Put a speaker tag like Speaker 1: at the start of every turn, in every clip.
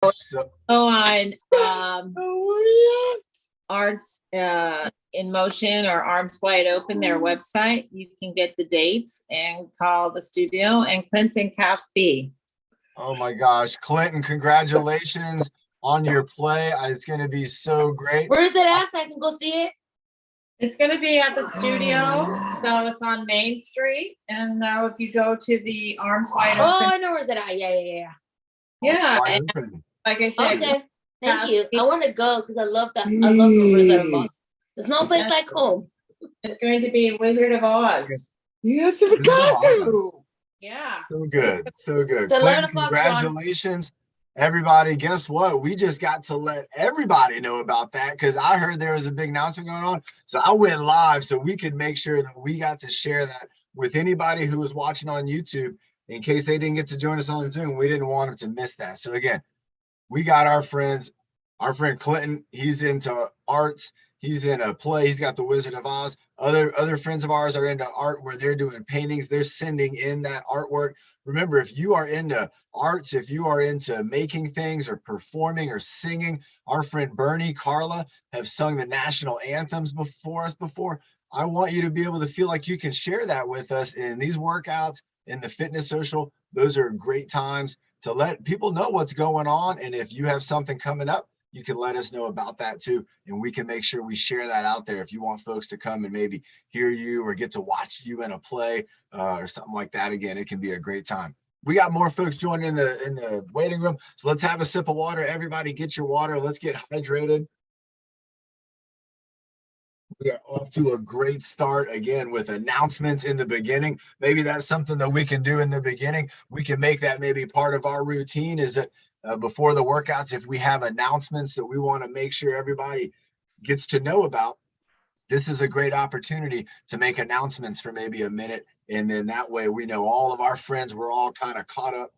Speaker 1: So,
Speaker 2: on Arts in Motion or Arms Wide Open, their website. You can get the dates and call the studio. And Clinton Cast B.
Speaker 1: oh my gosh, Clinton, congratulations on your play. It's going to be so great.
Speaker 3: Where is it at so I can go see it?
Speaker 2: It's going to be at the studio, so it's on Main Street. And now if you go to the Arms Wide Open.
Speaker 3: Oh, I know where's it at. Yeah.
Speaker 2: Yeah,
Speaker 1: Wide
Speaker 2: and
Speaker 1: open.
Speaker 2: like I said,
Speaker 3: Okay, thank you. I want to go because I love that. I love the Wizard of Oz. There's no place like home.
Speaker 2: it's going to be Wizard of Oz.
Speaker 4: Yes, we got to.
Speaker 2: Yeah.
Speaker 1: So good. So good.
Speaker 3: It's 11
Speaker 1: Clinton,
Speaker 3: o'clock,
Speaker 1: congratulations. Everybody, guess what? We just got to let everybody know about that because I heard there was a big announcement going on. So I went live so we could make sure that we got to share that with anybody who was watching on YouTube in case they didn't get to join us on Zoom. We didn't want them to miss that. So again, we got our friend Clinton. He's into arts. He's in a play. He's got the Wizard of Oz. Other friends of ours are into art where they're doing paintings. They're sending in that artwork. Remember, if you are into arts, if you are into making things or performing or singing, our friend Bernie, Carla have sung the national anthems before. I want you to be able to feel like you can share that with us in these workouts, in the fitness social. Those are great times to let people know what's going on. And if you have something coming up, you can let us know about that too. And we can make sure we share that out there. If you want folks to come and maybe hear you or get to watch you in a play or something like that, again, it can be a great time. We got more folks joining in the waiting room. So let's have a sip of water. Everybody get your water. Let's get hydrated. We are off to a great start again with announcements in the beginning. Maybe that's something that we can do in the beginning. We can make that maybe part of our routine is that before the workouts, if we have announcements that we want to make sure everybody gets to know about, this is a great opportunity to make announcements for maybe a minute. And then that way we know all of our friends, we're all kind of caught up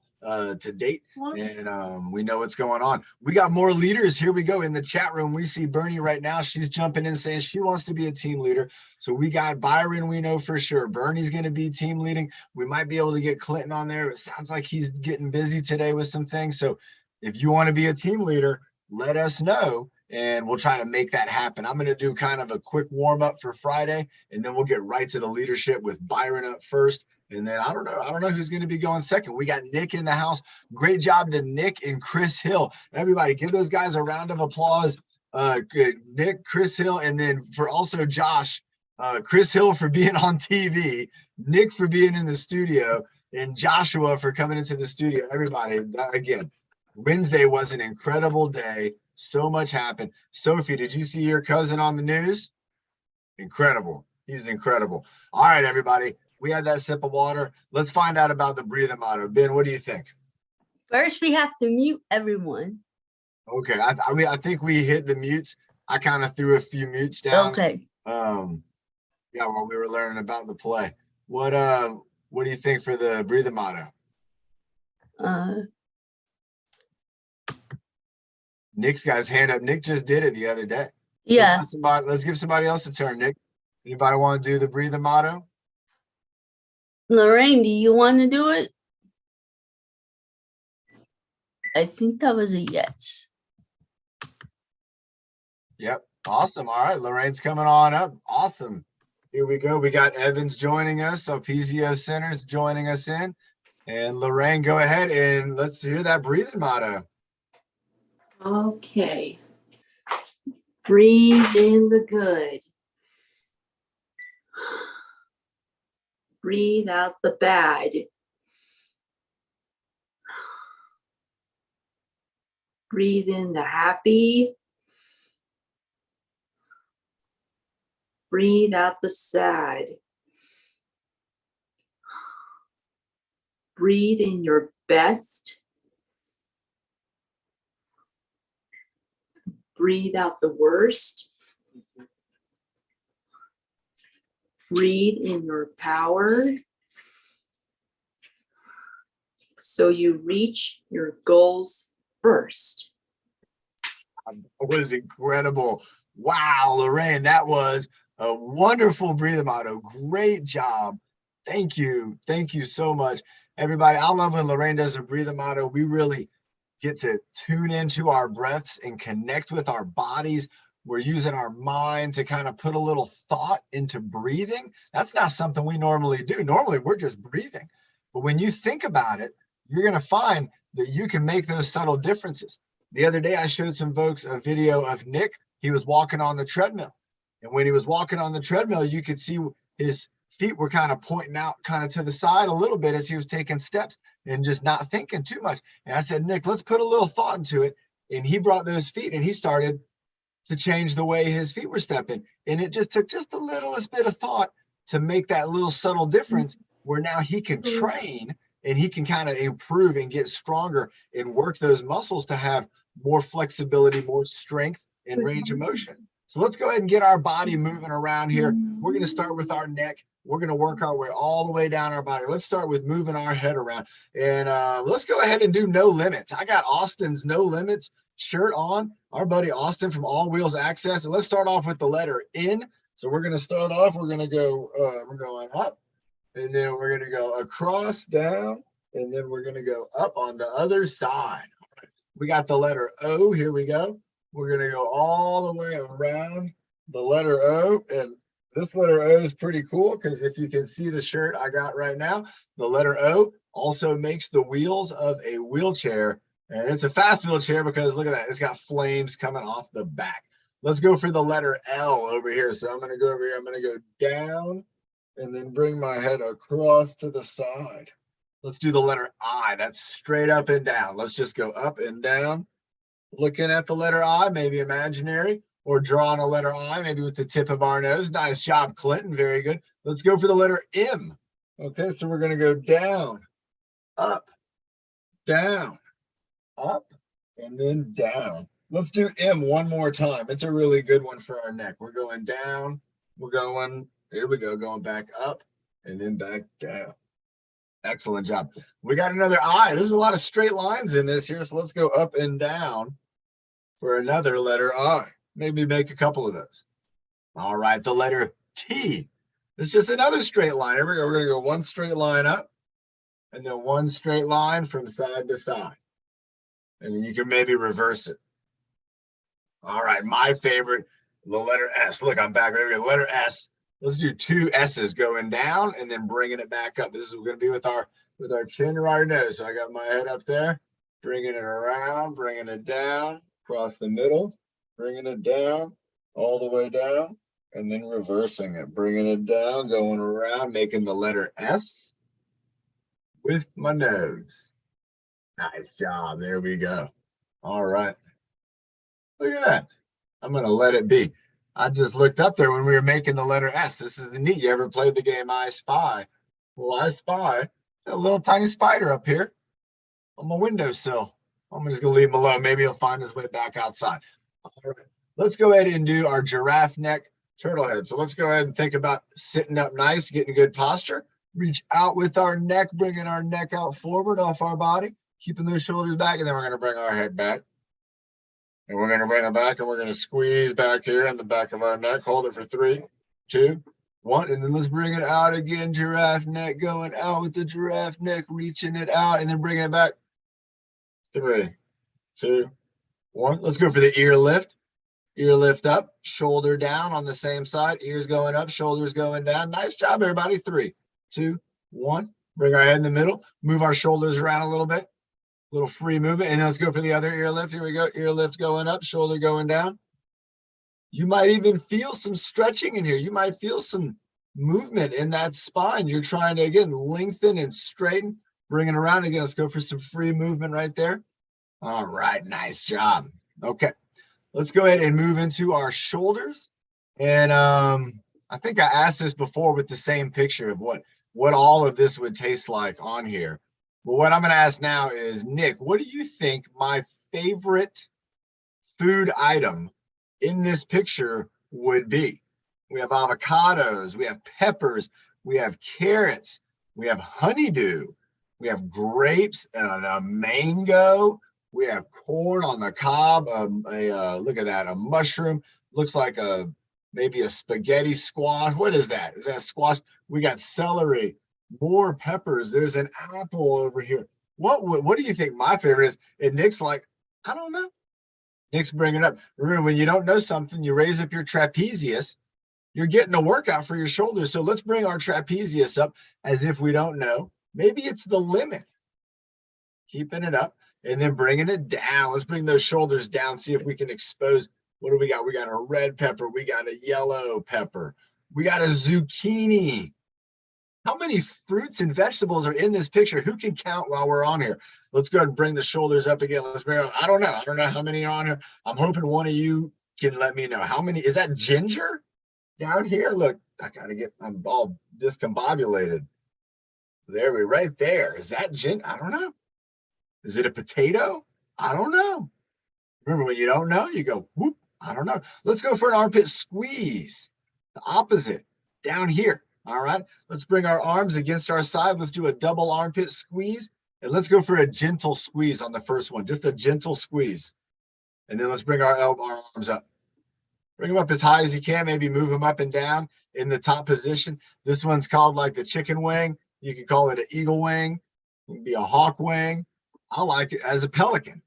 Speaker 1: to date and we know what's going on. We got more leaders. Here we go in the chat room. We see Bernie right now. She's jumping in saying she wants to be a team leader. So we got Byron, we know for sure. Bernie's going to be team leading. We might be able to get Clinton on there. It sounds like he's getting busy today with some things. So if you want to be a team leader, let us know and we'll try to make that happen. I'm going to do kind of a quick warm up for Friday and then we'll get right to the leadership with Byron up first. And then I don't know who's going to be going second. We got Nick in the house. Great job to Nick and Chris Hill. Everybody give those guys a round of applause. Nick, Chris Hill, and then for also Josh, Chris Hill for being on TV, Nick for being in the studio, and Joshua for coming into the studio. Everybody, again, Wednesday was an incredible day. So much happened. Sophie, did you see your cousin on the news? Incredible. He's incredible. All right, everybody. We had that sip of water. Let's find out about the breathing motto. Ben, what do you think?
Speaker 5: First, we have to mute everyone.
Speaker 1: Okay, I think we hit the mutes. I kind of threw a few mutes down.
Speaker 5: Okay.
Speaker 1: Yeah, while we were learning about the play. What do you think for the breathing motto? Nick's got his hand up. Nick just did it the other day.
Speaker 5: Yeah.
Speaker 1: Let's give somebody else a turn, Nick. Anybody want to do the breathing motto?
Speaker 5: Lorraine, do you want to do it? I think that was a yes.
Speaker 1: Yep. Awesome. All right. Lorraine's coming on up. Awesome. Here we go. We got Evans joining us. So PZO Center's joining us in. And Lorraine, go ahead and let's hear that breathing motto.
Speaker 6: Okay. Breathe in the good. Breathe out the bad. Breathe in the happy. Breathe out the sad. Breathe in your best. Breathe out the worst. Breathe in your power so you reach your goals first.
Speaker 1: That was incredible. Wow, Lorraine, that was a wonderful breathing motto. Great job. Thank you. Thank you so much. Everybody, I love when Lorraine does a breathing motto. We really get to tune into our breaths and connect with our bodies. We're using our mind to kind of put a little thought into breathing. That's not something we normally do. Normally, we're just breathing. But when you think about it, you're going to find that you can make those subtle differences. The other day, I showed some folks a video of Nick. He was walking on the treadmill. And when he was walking on the treadmill, you could see his feet were kind of pointing out kind of to the side a little bit as he was taking steps and just not thinking too much. And I said, Nick, let's put a little thought into it. And he brought those feet and he started to change the way his feet were stepping. And it just took just the littlest bit of thought to make that little subtle difference where now he can train and he can kind of improve and get stronger and work those muscles to have more flexibility, more strength, and range of motion. So let's go ahead and get our body moving around here. We're going to start with our neck. We're going to work our way all the way down our body. Let's start with moving our head around. And let's go ahead and do no limits. I got Austin's no limits shirt on. Our buddy Austin from All Wheels Access. And let's start off with the letter N. So we're going to start off. We're going to go, we're going up. And then we're going to go across, down. And then we're going to go up on the other side. We got the letter O. Here we go. We're going to go all the way around the letter O. And this letter O is pretty cool because if you can see the shirt I got right now, the letter O also makes the wheels of a wheelchair. And it's a fast wheelchair because look at that. It's got flames coming off the back. Let's go for the letter L over here. So I'm going to go over here. I'm going to go down and then bring my head across to the side. Let's do the letter I. That's straight up and down. Let's just go up and down. Looking at the letter I, maybe imaginary, or drawing a letter I, maybe with the tip of our nose. Nice job, Clinton. Very good. Let's go for the letter M. Okay, so we're going to go down, up, and then down. Let's do M one more time. It's a really good one for our neck. We're going down. We're going, here we go, going back up and then back down. Excellent job. We got another I. There's a lot of straight lines in this here, so let's go up and down for another letter I. Maybe make a couple of those. All right, the letter T. It's just another straight line. Here we go. We're going to go one straight line up and then one straight line from side to side. And then you can maybe reverse it. All right, my favorite, the letter S. Look, I'm back. Here we go. Letter S. Let's do two S's going down and then bringing it back up. This is going to be with our chin or our nose. So I got my head up there, bringing it around, bringing it down, across the middle, bringing it down, all the way down, and then reversing it, bringing it down, going around, making the letter S with my nose. Nice job. There we go. All right. Look at that. I'm going to let it be. I just looked up there when we were making the letter S. This is neat. You ever played the game I Spy? Well, I spy a little tiny spider up here on my windowsill. I'm just going to leave him alone. Maybe he'll find his way back outside. All right. Let's go ahead and do our giraffe neck turtle head. So let's go ahead and think about sitting up nice, getting good posture. Reach out with our neck, bringing our neck out forward off our body, keeping those shoulders back, and then we're going to bring our head back. And we're going to bring it back and we're going to squeeze back here in the back of our neck. Hold it for 3, 2, 1. And then let's bring it out again. Giraffe neck going out with the giraffe neck, reaching it out and then bringing it back. 3, 2, 1. Let's go for the ear lift. Ear lift up, shoulder down on the same side. Ears going up, shoulders going down. Nice job, everybody. 3, 2, 1. Bring our head in the middle. Move our shoulders around a little bit. Little free movement. And then let's go for the other ear lift. Here we go. Ear lift going up, shoulder going down. You might even feel some stretching in here. You might feel some movement in that spine. You're trying to, again, lengthen and straighten. Bring it around again. Let's go for some free movement right there. All right. Nice job. Okay. Let's go ahead and move into our shoulders. And I think I asked this before with the same picture of what all of this would taste like on here. But what I'm going to ask now is, Nick, what do you think my favorite food item in this picture would be? We have avocados, we have peppers, we have carrots, we have honeydew, we have grapes and a mango, we have corn on the cob, look at that, a mushroom, looks like maybe a spaghetti squash. What is that? Is that squash? We got celery. More peppers. There's an apple over here. What do you think my favorite is? And Nick's like, I don't know. Nick's bringing it up. Remember, when you don't know something, you raise up your trapezius. You're getting a workout for your shoulders. So let's bring our trapezius up as if we don't know. Maybe it's the limit. Keeping it up and then bringing it down. Let's bring those shoulders down. See if we can expose. What do we got? We got a red pepper. We got a yellow pepper. We got a zucchini. How many fruits and vegetables are in this picture? Who can count while we're on here? Let's go ahead and bring the shoulders up again. Let's bring up. I don't know. I don't know how many are on here. I'm hoping one of you can let me know. How many? Is that ginger down here? Look, I gotta get, I'm all discombobulated. There we right there. Is that ginger? I don't know. Is it a potato? I don't know. Remember, when you don't know, you go, whoop, I don't know. Let's go for an armpit squeeze. The opposite, down here. All right. Let's bring our arms against our side. Let's do a double armpit squeeze. And let's go for a gentle squeeze on the first one. Just a gentle squeeze. And then let's bring our arms up. Bring them up as high as you can. Maybe move them up and down in the top position. This one's called like the chicken wing. You can call it an eagle wing. It can be a hawk wing. I like it as a pelican.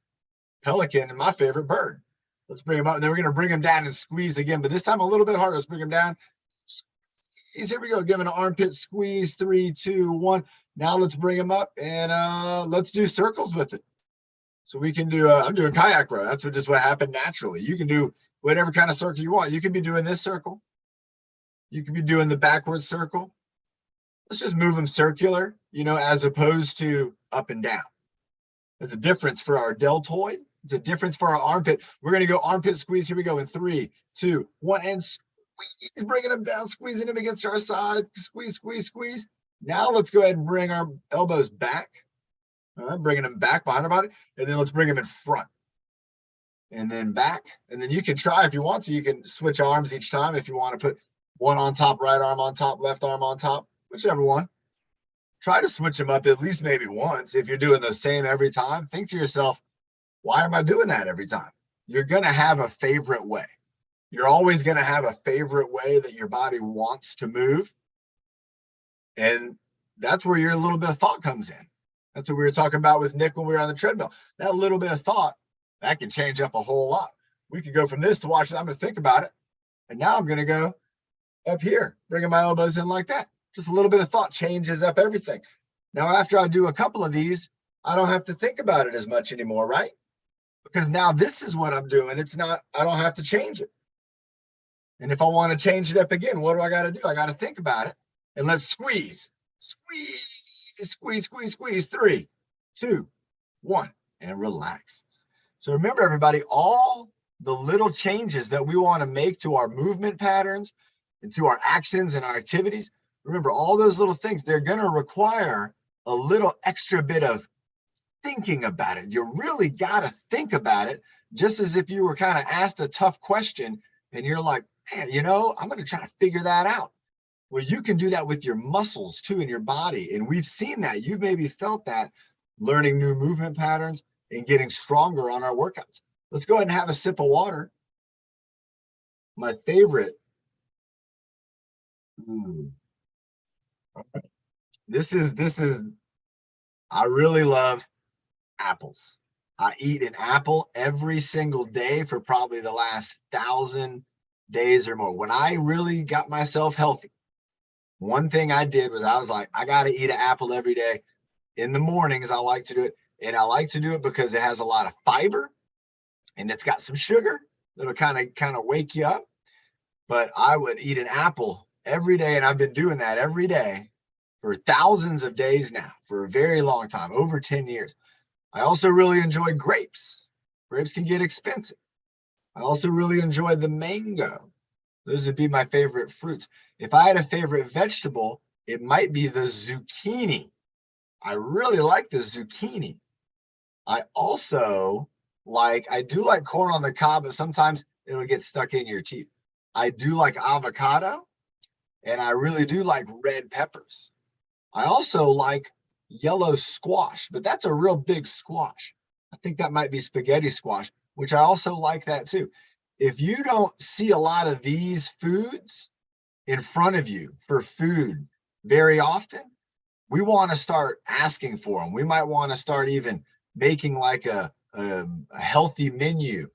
Speaker 1: Pelican is my favorite bird. Let's bring them up. And then we're going to bring them down and squeeze again. But this time a little bit harder. Let's bring them down. Squeeze. Here we go. Give it an armpit squeeze. 3, 2, 1. Now let's bring them up and let's do circles with it. So we can do, I'm doing kayak row. That's just what happened naturally. You can do whatever kind of circle you want. You can be doing this circle. You can be doing the backwards circle. Let's just move them circular, as opposed to up and down. It's a difference for our deltoid. It's a difference for our armpit. We're going to go armpit squeeze. Here we go in 3, 2, 1, and squeeze, bringing them down, squeezing them against our side. Squeeze, squeeze, squeeze. Now let's go ahead and bring our elbows back. All right, bringing them back behind our body. And then let's bring them in front. And then back. And then you can try, if you want to, you can switch arms each time if you want to put one on top, right arm on top, left arm on top, whichever one. Try to switch them up at least maybe once. If you're doing the same every time, think to yourself, why am I doing that every time? You're going to have a favorite way. You're always going to have a favorite way that your body wants to move. And that's where your little bit of thought comes in. That's what we were talking about with Nick when we were on the treadmill. That little bit of thought, that can change up a whole lot. We could go from this to watch. I'm going to think about it. And now I'm going to go up here, bringing my elbows in like that. Just a little bit of thought changes up everything. Now, after I do a couple of these, I don't have to think about it as much anymore, right? Because now this is what I'm doing. It's not, I don't have to change it. And if I want to change it up again, what do I got to do? I got to think about it. And let's squeeze, squeeze, squeeze, squeeze, squeeze. 3, 2, 1, and relax. So remember, everybody, all the little changes that we want to make to our movement patterns and to our actions and our activities, remember, all those little things, they're going to require a little extra bit of thinking about it. You really got to think about it, just as if you were kind of asked a tough question and you're like, man, I'm going to try to figure that out. Well, you can do that with your muscles too in your body. And we've seen that. You've maybe felt that learning new movement patterns and getting stronger on our workouts. Let's go ahead and have a sip of water. My favorite. This is, I really love apples. I eat an apple every single day for probably the last 1,000 days or more. When I really got myself healthy, one thing I did was I was like, I got to eat an apple every day. In the mornings, I like to do it. And I like to do it because it has a lot of fiber and it's got some sugar that'll kind of wake you up. But I would eat an apple every day. And I've been doing that every day for thousands of days now, for a very long time, over 10 years. I also really enjoy grapes. Grapes can get expensive. I also really enjoy the mango. Those would be my favorite fruits. If I had a favorite vegetable, it might be the zucchini. I really like the zucchini. I also I do like corn on the cob, but sometimes it'll get stuck in your teeth. I do like avocado, and I really do like red peppers. I also like yellow squash, but that's a real big squash. I think that might be spaghetti squash, which I also like that too. If you don't see a lot of these foods in front of you for food very often, we want to start asking for them. We might want to start even making like a healthy menu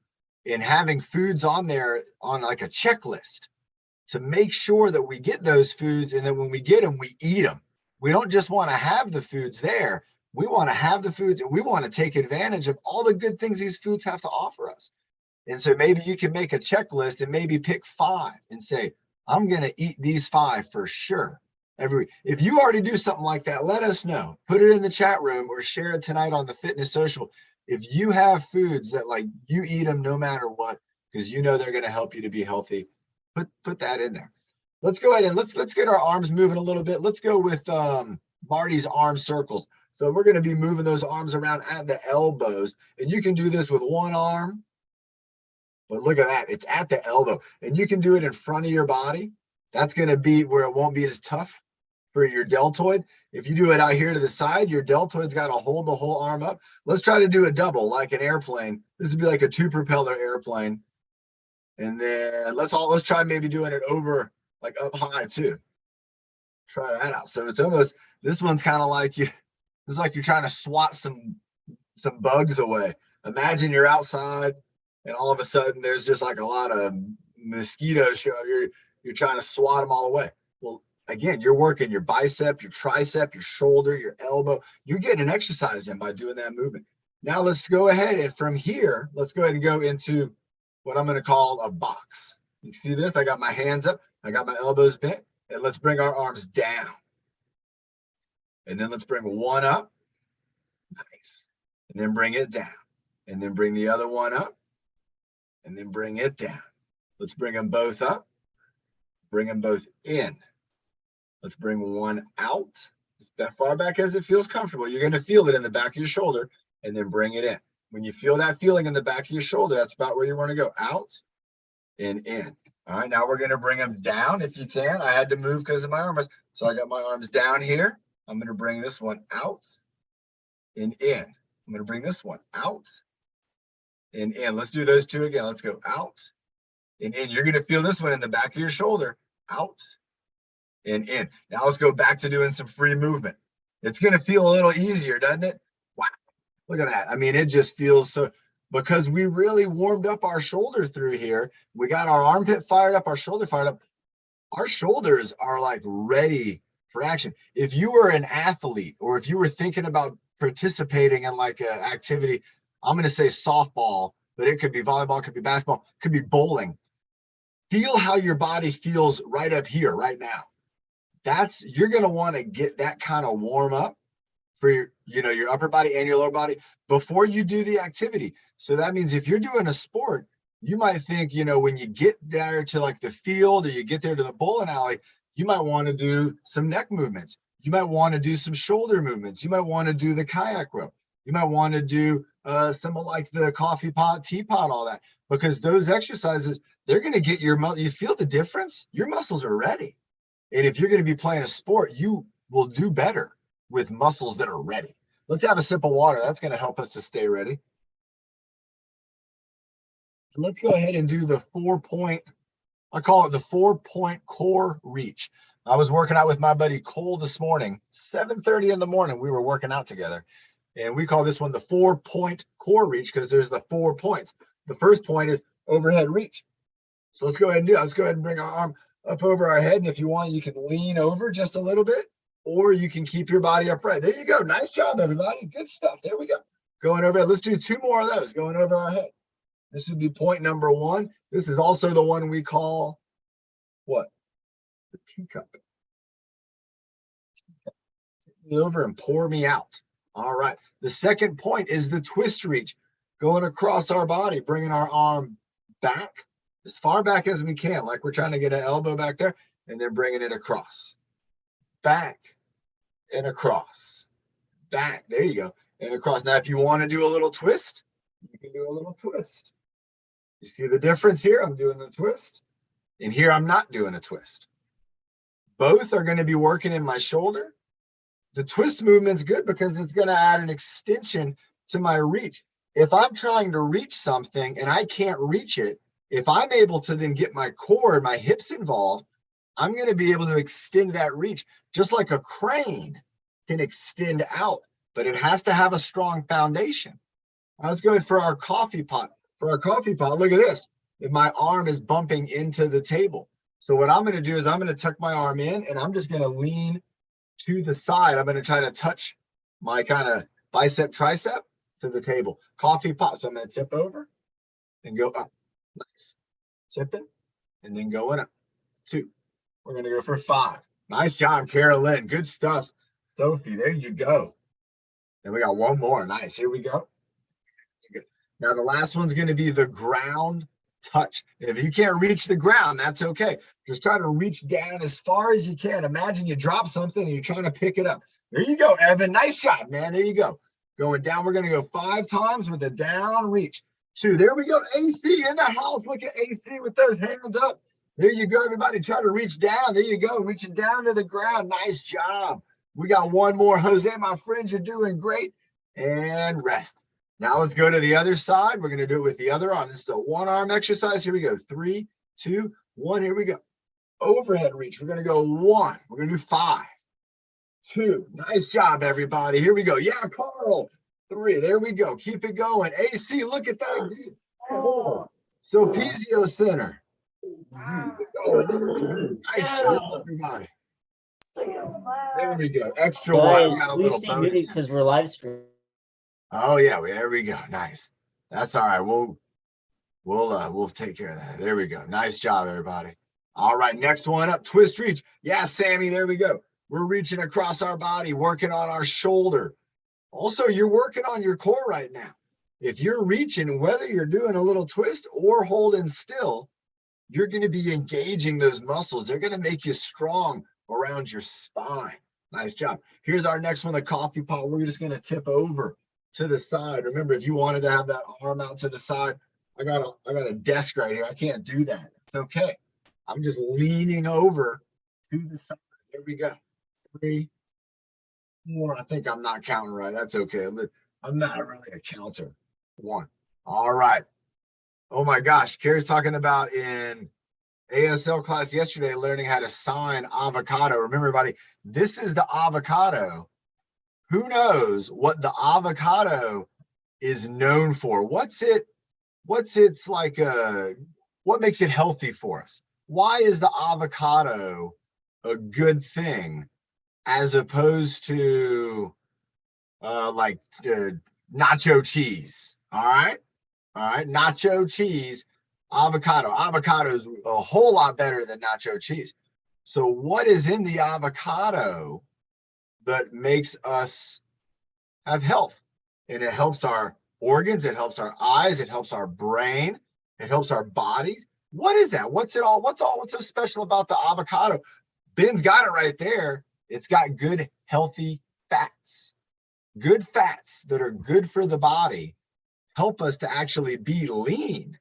Speaker 1: and having foods on there on like a checklist to make sure that we get those foods, and then when we get them, we eat them. We don't just want to have the foods there. We want to have the foods, and we want to take advantage of all the good things these foods have to offer us. And so maybe you can make a checklist and maybe pick 5 and say, I'm going to eat these 5 for sure. If you already do something like that, let us know. Put it in the chat room or share it tonight on the Fitness Social. If you have foods that like you eat them no matter what, because you know they're going to help you to be healthy, put that in there. Let's go ahead and let's get our arms moving a little bit. Let's go with Marty's arm circles. So we're going to be moving those arms around at the elbows, and you can do this with one arm. But look at that, it's at the elbow, and you can do it in front of your body. That's going to be where it won't be as tough for your deltoid. If you do it out here to the side, your deltoid's got to hold the whole arm up. Let's try to do a double, like an airplane. This would be like a 2-propeller airplane. And then let's try maybe doing it over, like up high too. Try that out. So it's almost, this one's kind of like it's like you're trying to swat some bugs away. Imagine you're outside and all of a sudden there's just like a lot of mosquitoes show up. You're trying to swat them all away. Well, again, you're working your bicep, your tricep, your shoulder, your elbow. You're getting an exercise in by doing that movement. Now let's go ahead, and from here, let's go ahead and go into what I'm going to call a box. You see this? I got my hands up, I got my elbows bent, and let's bring our arms down. And then let's bring one up. Nice. And then bring it down. And then bring the other one up. And then bring it down. Let's bring them both up. Bring them both in. Let's bring one out as far back as it feels comfortable. You're going to feel it in the back of your shoulder, and then bring it in. When you feel that feeling in the back of your shoulder, that's about where you want to go. Out and in. All right, now we're going to bring them down if you can. I had to move because of my arms. So I got my arms down here. I'm going to bring this one out and in. I'm going to bring this one out and in. Let's do those two again. Let's go out and in. You're going to feel this one in the back of your shoulder. Out and in. Now let's go back to doing some free movement. It's going to feel a little easier, doesn't it? Wow. Look at that. I mean, it just feels so, because we really warmed up our shoulder through here. We got our armpit fired up, our shoulder fired up. Our shoulders are like ready for action. If you were an athlete, or if you were thinking about participating in like an activity, I'm going to say softball, but it could be volleyball, it could be basketball, it could be bowling. Feel how your body feels right up here, right now. You're going to want to get that kind of warm up for your upper body and your lower body before you do the activity. So that means if you're doing a sport, you might think, when you get there to like the field, or you get there to the bowling alley, you might want to do some neck movements. You might want to do some shoulder movements. You might want to do the kayak rope. You might want to do some of like the coffee pot, teapot, all that, because those exercises, they're going to get you feel the difference. Your muscles are ready. And if you're going to be playing a sport, you will do better with muscles that are ready. Let's have a sip of water. That's going to help us to stay ready. So let's go ahead and do the 4-point, I call it the 4-point core reach. I was working out with my buddy Cole this morning, 7:30 in the morning. We were working out together, and we call this one the 4-point core reach because there's the 4 points. The first point is overhead reach. So let's go ahead and do that. Let's go ahead and bring our arm up over our head. And if you want, you can lean over just a little bit, or you can keep your body upright. There you go. Nice job, everybody. Good stuff. There we go. Going over. Let's do 2 more of those going over our head. This would be point number 1. This is also the one we call what? The teacup. Take me over and pour me out. All right. The second point is the twist reach, going across our body, bringing our arm back as far back as we can, like we're trying to get an elbow back there, and then bringing it across. Back and across. Back. There you go. And across. Now, if you want to do a little twist, you can do a little twist. You see the difference here? I'm doing the twist. And here I'm not doing a twist. Both are going to be working in my shoulder. The twist movement's good because it's going to add an extension to my reach. If I'm trying to reach something and I can't reach it, if I'm able to then get my core and my hips involved, I'm going to be able to extend that reach, just like a crane can extend out, but it has to have a strong foundation. Now let's go ahead for our coffee pot. For our coffee pot, look at this. If my arm is bumping into the table. So what I'm going to do is I'm going to tuck my arm in and I'm just going to lean to the side. I'm going to try to touch my kind of bicep tricep to the table. Coffee pot. So I'm going to tip over and go up. Nice. Tipping and then going up. 2. We're going to go for 5. Nice job, Carolyn. Good stuff. Sophie, there you go. And we got one more. Nice. Here we go. Good. Now the last one's going to be the ground touch. If you can't reach the ground, that's okay. Just try to reach down as far as you can. Imagine you drop something and you're trying to pick it up. There you go, Evan. Nice job, man. There you go. Going down. We're going to go 5 times with a down reach. 2. There we go. AC in the house. Look at AC with those hands up. There you go, everybody. Try to reach down. There you go. Reaching down to the ground. Nice job. We got one more. Jose, my friend, you're doing great. And rest. Now let's go to the other side. We're going to do it with the other arm. This is a 1-arm exercise. Here we go. 3, 2, 1. Here we go. Overhead reach. We're going to go 1. We're going to do 5, 2. Nice job, everybody. Here we go. Yeah, Carl. 3. There we go. Keep it going. AC, look at that. 4. Sulpicio Center. Nice job, everybody. There we go. Extra one. We got a little bonus.
Speaker 7: Because we're live streaming.
Speaker 1: Oh yeah, there we go. Nice. That's all right. We'll take care of that. There we go. Nice job, everybody. All right, next one up. Twist reach. Yeah, Sammy. There we go. We're reaching across our body, working on our shoulder. Also, you're working on your core right now. If you're reaching, whether you're doing a little twist or holding still, you're going to be engaging those muscles. They're going to make you strong around your spine. Nice job. Here's our next one, the coffee pot. We're just going to tip over to the side. Remember, if you wanted to have that arm out to the side, I got a desk right here. I can't do that. It's okay. I'm just leaning over to the side. There we go. 3, 4. I think I'm not counting right. That's okay. I'm not really a counter. 1. All right. Oh my gosh. Carrie's talking about in ASL class yesterday, learning how to sign avocado. Remember, everybody, this is the avocado. Who knows what the avocado is known for? What makes it healthy for us? Why is the avocado a good thing as opposed to nacho cheese? All right, nacho cheese, avocado. Avocado is a whole lot better than nacho cheese. So what is in the avocado that makes us have health? And it helps our organs, it helps our eyes, it helps our brain, it helps our bodies. What is that? What's so special about the avocado? Ben's got it right there. It's got good, healthy fats. Good fats that are good for the body help us to actually be lean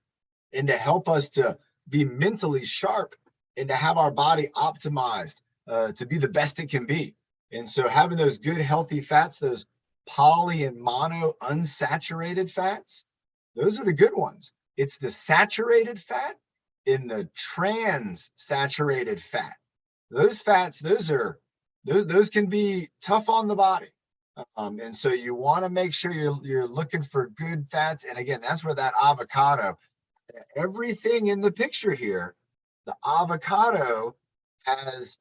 Speaker 1: and to help us to be mentally sharp and to have our body optimized to be the best it can be. And so having those good, healthy fats, those poly and mono unsaturated fats, those are the good ones. It's the saturated fat and the trans saturated fat. Those fats, those can be tough on the body. And so you want to make sure you're looking for good fats. And again, that's where that avocado, everything in the picture here, the avocado has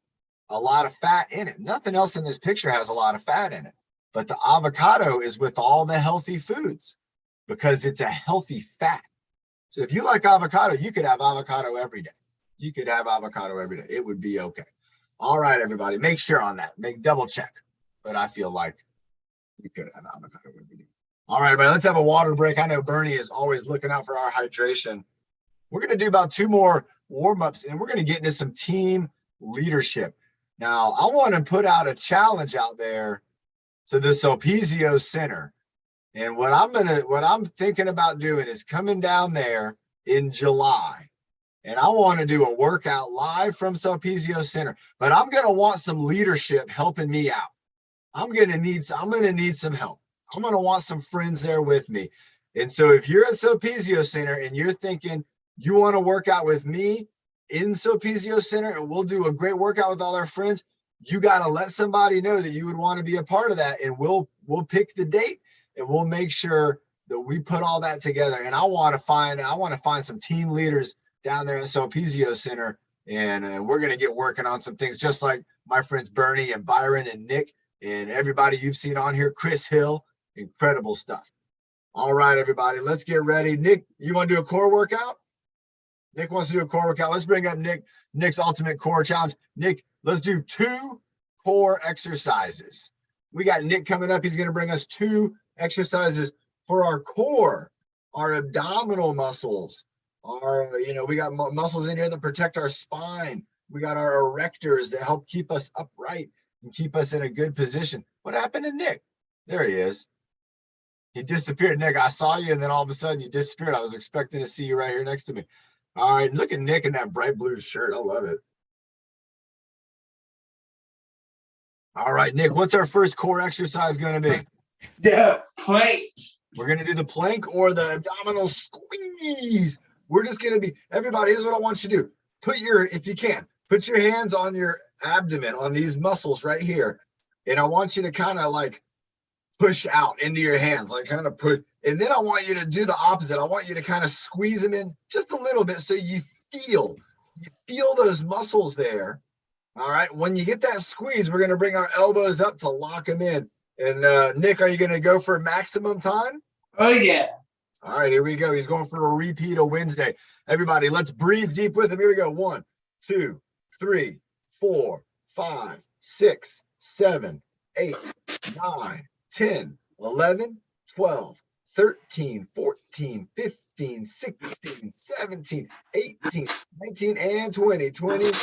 Speaker 1: a lot of fat in it. Nothing else in this picture has a lot of fat in it, but the avocado is with all the healthy foods because it's a healthy fat. So if you like avocado, you could have avocado every day. You could have avocado every day. It would be okay. All right, everybody, make sure on that. Double check. But I feel like you could have avocado every day. All right, everybody, let's have a water break. I know Bernie is always looking out for our hydration. We're going to do about 2 more warm-ups, and we're going to get into some team leadership. Now, I want to put out a challenge out there to the Sulpicio Center. And what I'm thinking about doing is coming down there in July. And I want to do a workout live from Sulpicio Center. But I'm going to want some leadership helping me out. I'm going to need some help. I'm going to want some friends there with me. And so if you're at Sulpicio Center and you're thinking you want to work out with me in Sulpicio Center and we'll do a great workout with all our friends, you got to let somebody know that you would want to be a part of that, and we'll pick the date and we'll make sure that we put all that together. And I want to find some team leaders down there at Sulpizio Center, and we're going to get working on some things, just like my friends Bernie and Byron and Nick and everybody you've seen on here, Chris Hill. Incredible stuff. All right, everybody, let's get ready. Nick, you want to do a core workout? Nick wants to do a core workout. Let's bring up Nick's ultimate core challenge. Nick, let's do 2 core exercises. We got Nick coming up. He's going to bring us 2 exercises for our core, our abdominal muscles. We got muscles in here that protect our spine. We got our erectors that help keep us upright and keep us in a good position. What happened to Nick? There he is. He disappeared. Nick, I saw you, and then all of a sudden you disappeared. I was expecting to see you right here next to me. All right, look at Nick in that bright blue shirt. I love it. All right, Nick, what's our first core exercise going to be?
Speaker 4: The plank.
Speaker 1: We're going to do the plank or the abdominal squeeze. We're just going to be, everybody, here's what I want you to do. If you can, put your hands on your abdomen, on these muscles right here. And I want you to kind of like push out into your hands, like kind of put, and then I want you to do the opposite. I want you to kind of squeeze them in just a little bit so you feel those muscles there. All right. When you get that squeeze, we're going to bring our elbows up to lock them in. And Nick, are you going to go for maximum time?
Speaker 4: Oh, yeah.
Speaker 1: All right, here we go. He's going for a repeat of Wednesday. Everybody, let's breathe deep with him. Here we go. 1, 2, 3, 4, 5, 6, 7, 8, 9, 10, 11, 12, 13, 14, 15, 16, 17, 18, 19, and 20, 21,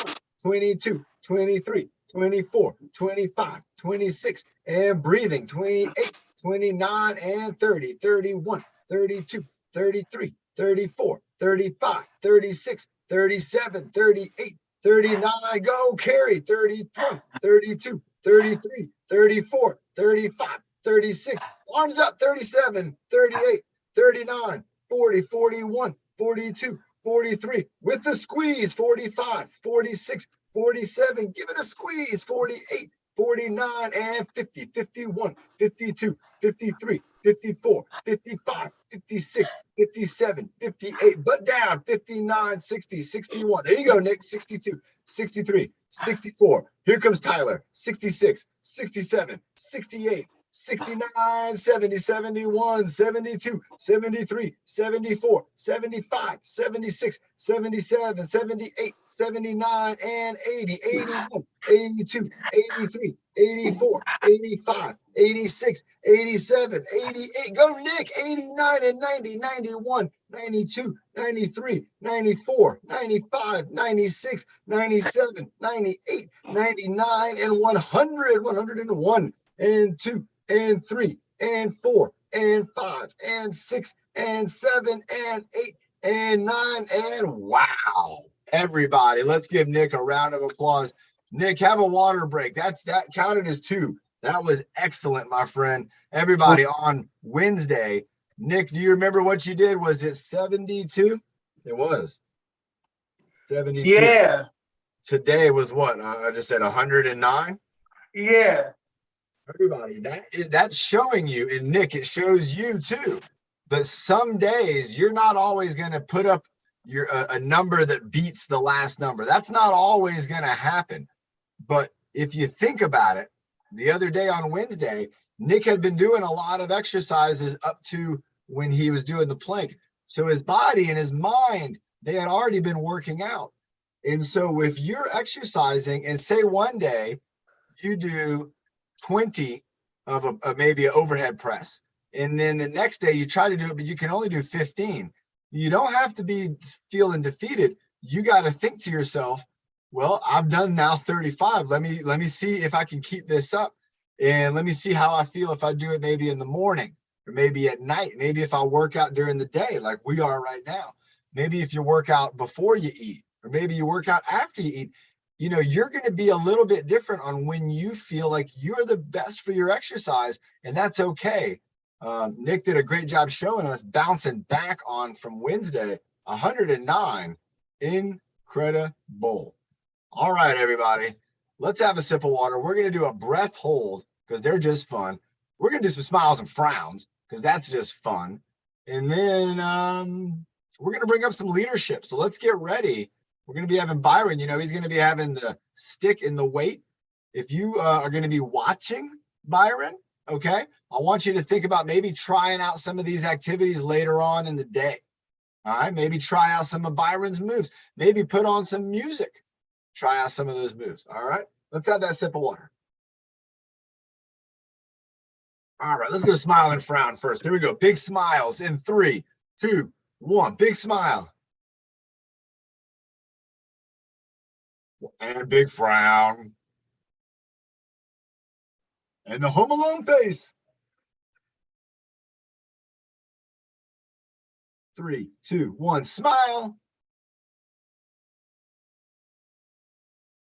Speaker 1: 22, 23, 24, 25, 26, and breathing, 28, 29, and 30, 31, 32, 33, 34, 35, 36, 37, 38, 39, go carry, 31, 32, 33, 34, 35, 36, arms up, 37, 38, 39, 40, 41, 42, 43, with the squeeze, 45, 46, 47, give it a squeeze, 48, 49, and 50, 51, 52, 53, 54, 55, 56, 57, 58, butt down, 59, 60, 61. There you go, Nick, 62, 63, 64. Here comes Tyler, 66, 67, 68, 69, 70, 71, 72, 73, 74, 75, 76, 77, 78, 79, and 80, 81, 82, 83, 84, 85, 86, 87, 88. Go, Nick. 89 and 90, 91, 92, 93, 94, 95, 96, 97, 98, 99, and 100, 101, and 2, and 3, and 4, and 5, and 6, and 7, and 8, and 9, and wow. Everybody, let's give Nick a round of applause. Nick, have a water break. That counted as 2. That was excellent, my friend. Everybody, on Wednesday, Nick, do you remember what you did? Was it 72? It was 72.
Speaker 4: Yeah.
Speaker 1: Today was what? I just said 109.
Speaker 4: Yeah.
Speaker 1: Everybody, that's showing you, and Nick, it shows you too. But some days you're not always going to put up a number that beats the last number. That's not always going to happen. But if you think about it, the other day on Wednesday, Nick had been doing a lot of exercises up to when he was doing the plank. So his body and his mind, they had already been working out. And so if you're exercising and say one day you do 20 of maybe an overhead press, and then the next day you try to do it, but you can only do 15. You don't have to be feeling defeated. You got to think to yourself, well, I've done now 35. Let me see if I can keep this up, and let me see how I feel if I do it maybe in the morning or maybe at night. Maybe if I work out during the day like we are right now. Maybe if you work out before you eat, or maybe you work out after you eat. You know, you're going to be a little bit different on when you feel like you're the best for your exercise, and that's okay. Nick did a great job showing us, bouncing back on from Wednesday, 109. Incredible. All right, everybody. let's have a sip of water. We're going to do a breath hold because they're just fun. We're going to do some smiles and frowns because that's just fun. And then we're going to bring up some leadership. So let's get ready. We're going to be having Byron, you know, he's going to be having the stick in the weight. If you are going to be watching Byron, okay, I want you to think about maybe trying out some of these activities later on in the day. All right, maybe try out some of Byron's moves. Maybe put on some music. Try out some of those moves. All right, let's have that sip of water. All right, let's go smile and frown first. Here we go. Big smiles in 3, 2, 1. Big smile. And a big frown. And the Home Alone face. 3, 2, 1. Smile.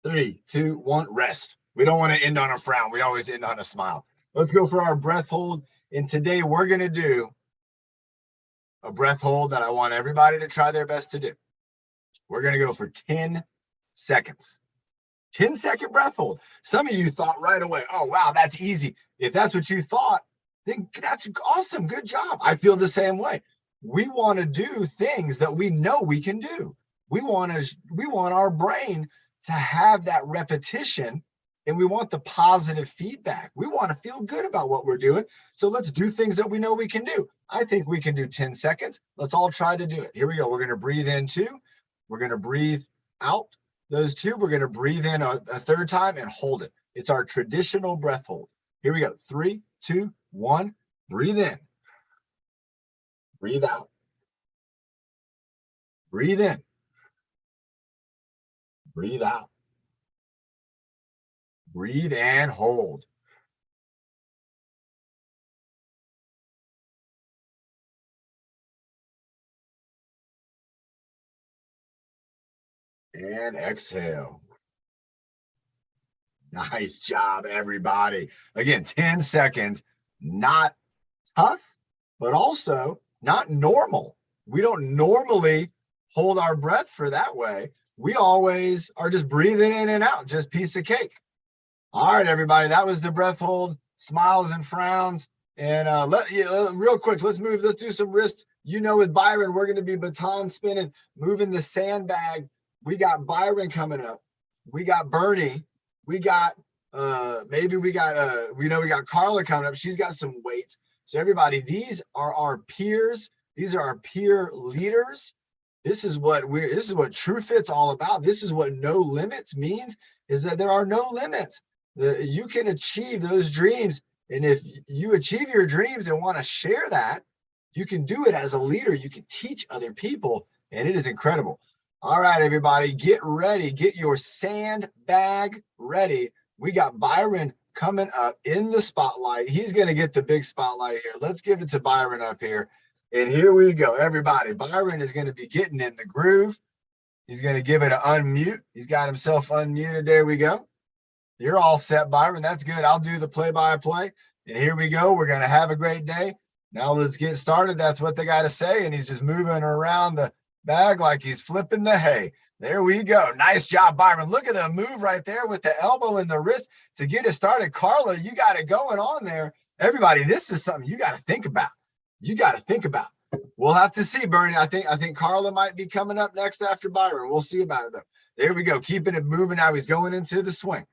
Speaker 1: 3, 2, 1. Rest. We don't want to end on a frown. We always end on a smile. Let's go for our breath hold. And today we're going to do a breath hold that I want everybody to try their best to do. We're going to go for 10 seconds. 10-second breath hold. Some of you thought right away, oh, wow, that's easy. If that's what you thought, then that's awesome. Good job. I feel the same way. We want to do things that we know we can do. We want our brain to have that repetition, and we want the positive feedback. We want to feel good about what we're doing. So let's do things that we know we can do. I think we can do 10 seconds. Let's all try to do it. Here we go. We're going to breathe in 2. We're going to breathe out those 2. We're going to breathe in a third time and hold it. It's our traditional breath hold. Here we go. 3, 2, 1. Breathe in. Breathe out. Breathe in. Breathe out. Breathe and hold. And exhale. Nice job, everybody. Again, 10 seconds, not tough, but also not normal. We don't normally hold our breath for that way. We always are just breathing in and out, just piece of cake. All right, everybody, that was the breath hold, smiles and frowns. And real quick, let's do some wrist. You know, with Byron, we're going to be baton spinning, moving the sandbag. We got Byron coming up. We got Bernie. We got we got Carla coming up. She's got some weights. So everybody, these are our peers. These are our peer leaders. This is what TruFit's all about. This is what no limits means, is that there are no limits. You can achieve those dreams. And if you achieve your dreams and want to share that, you can do it as a leader. You can teach other people, and it is incredible. All right, everybody, get ready. Get your sandbag ready. We got Byron coming up in the spotlight. He's going to get the big spotlight here. Let's give it to Byron up here. And here we go, everybody. Byron is going to be getting in the groove. He's going to give it an unmute. He's got himself unmuted. There we go. You're all set, Byron. That's good. I'll do the play-by-play. And here we go. We're going to have a great day. Now let's get started. That's what they got to say. And he's just moving around the bag like he's flipping the hay. There we go. Nice job, Byron. Look at the move right there with the elbow and the wrist to get it started. Carla, you got it going on there. Everybody, this is something you got to think about. You got to think about. We'll have to see, Bernie. I think Carla might be coming up next after Byron. We'll see about it, though. There we go. Keeping it moving. Now he's going into the swing.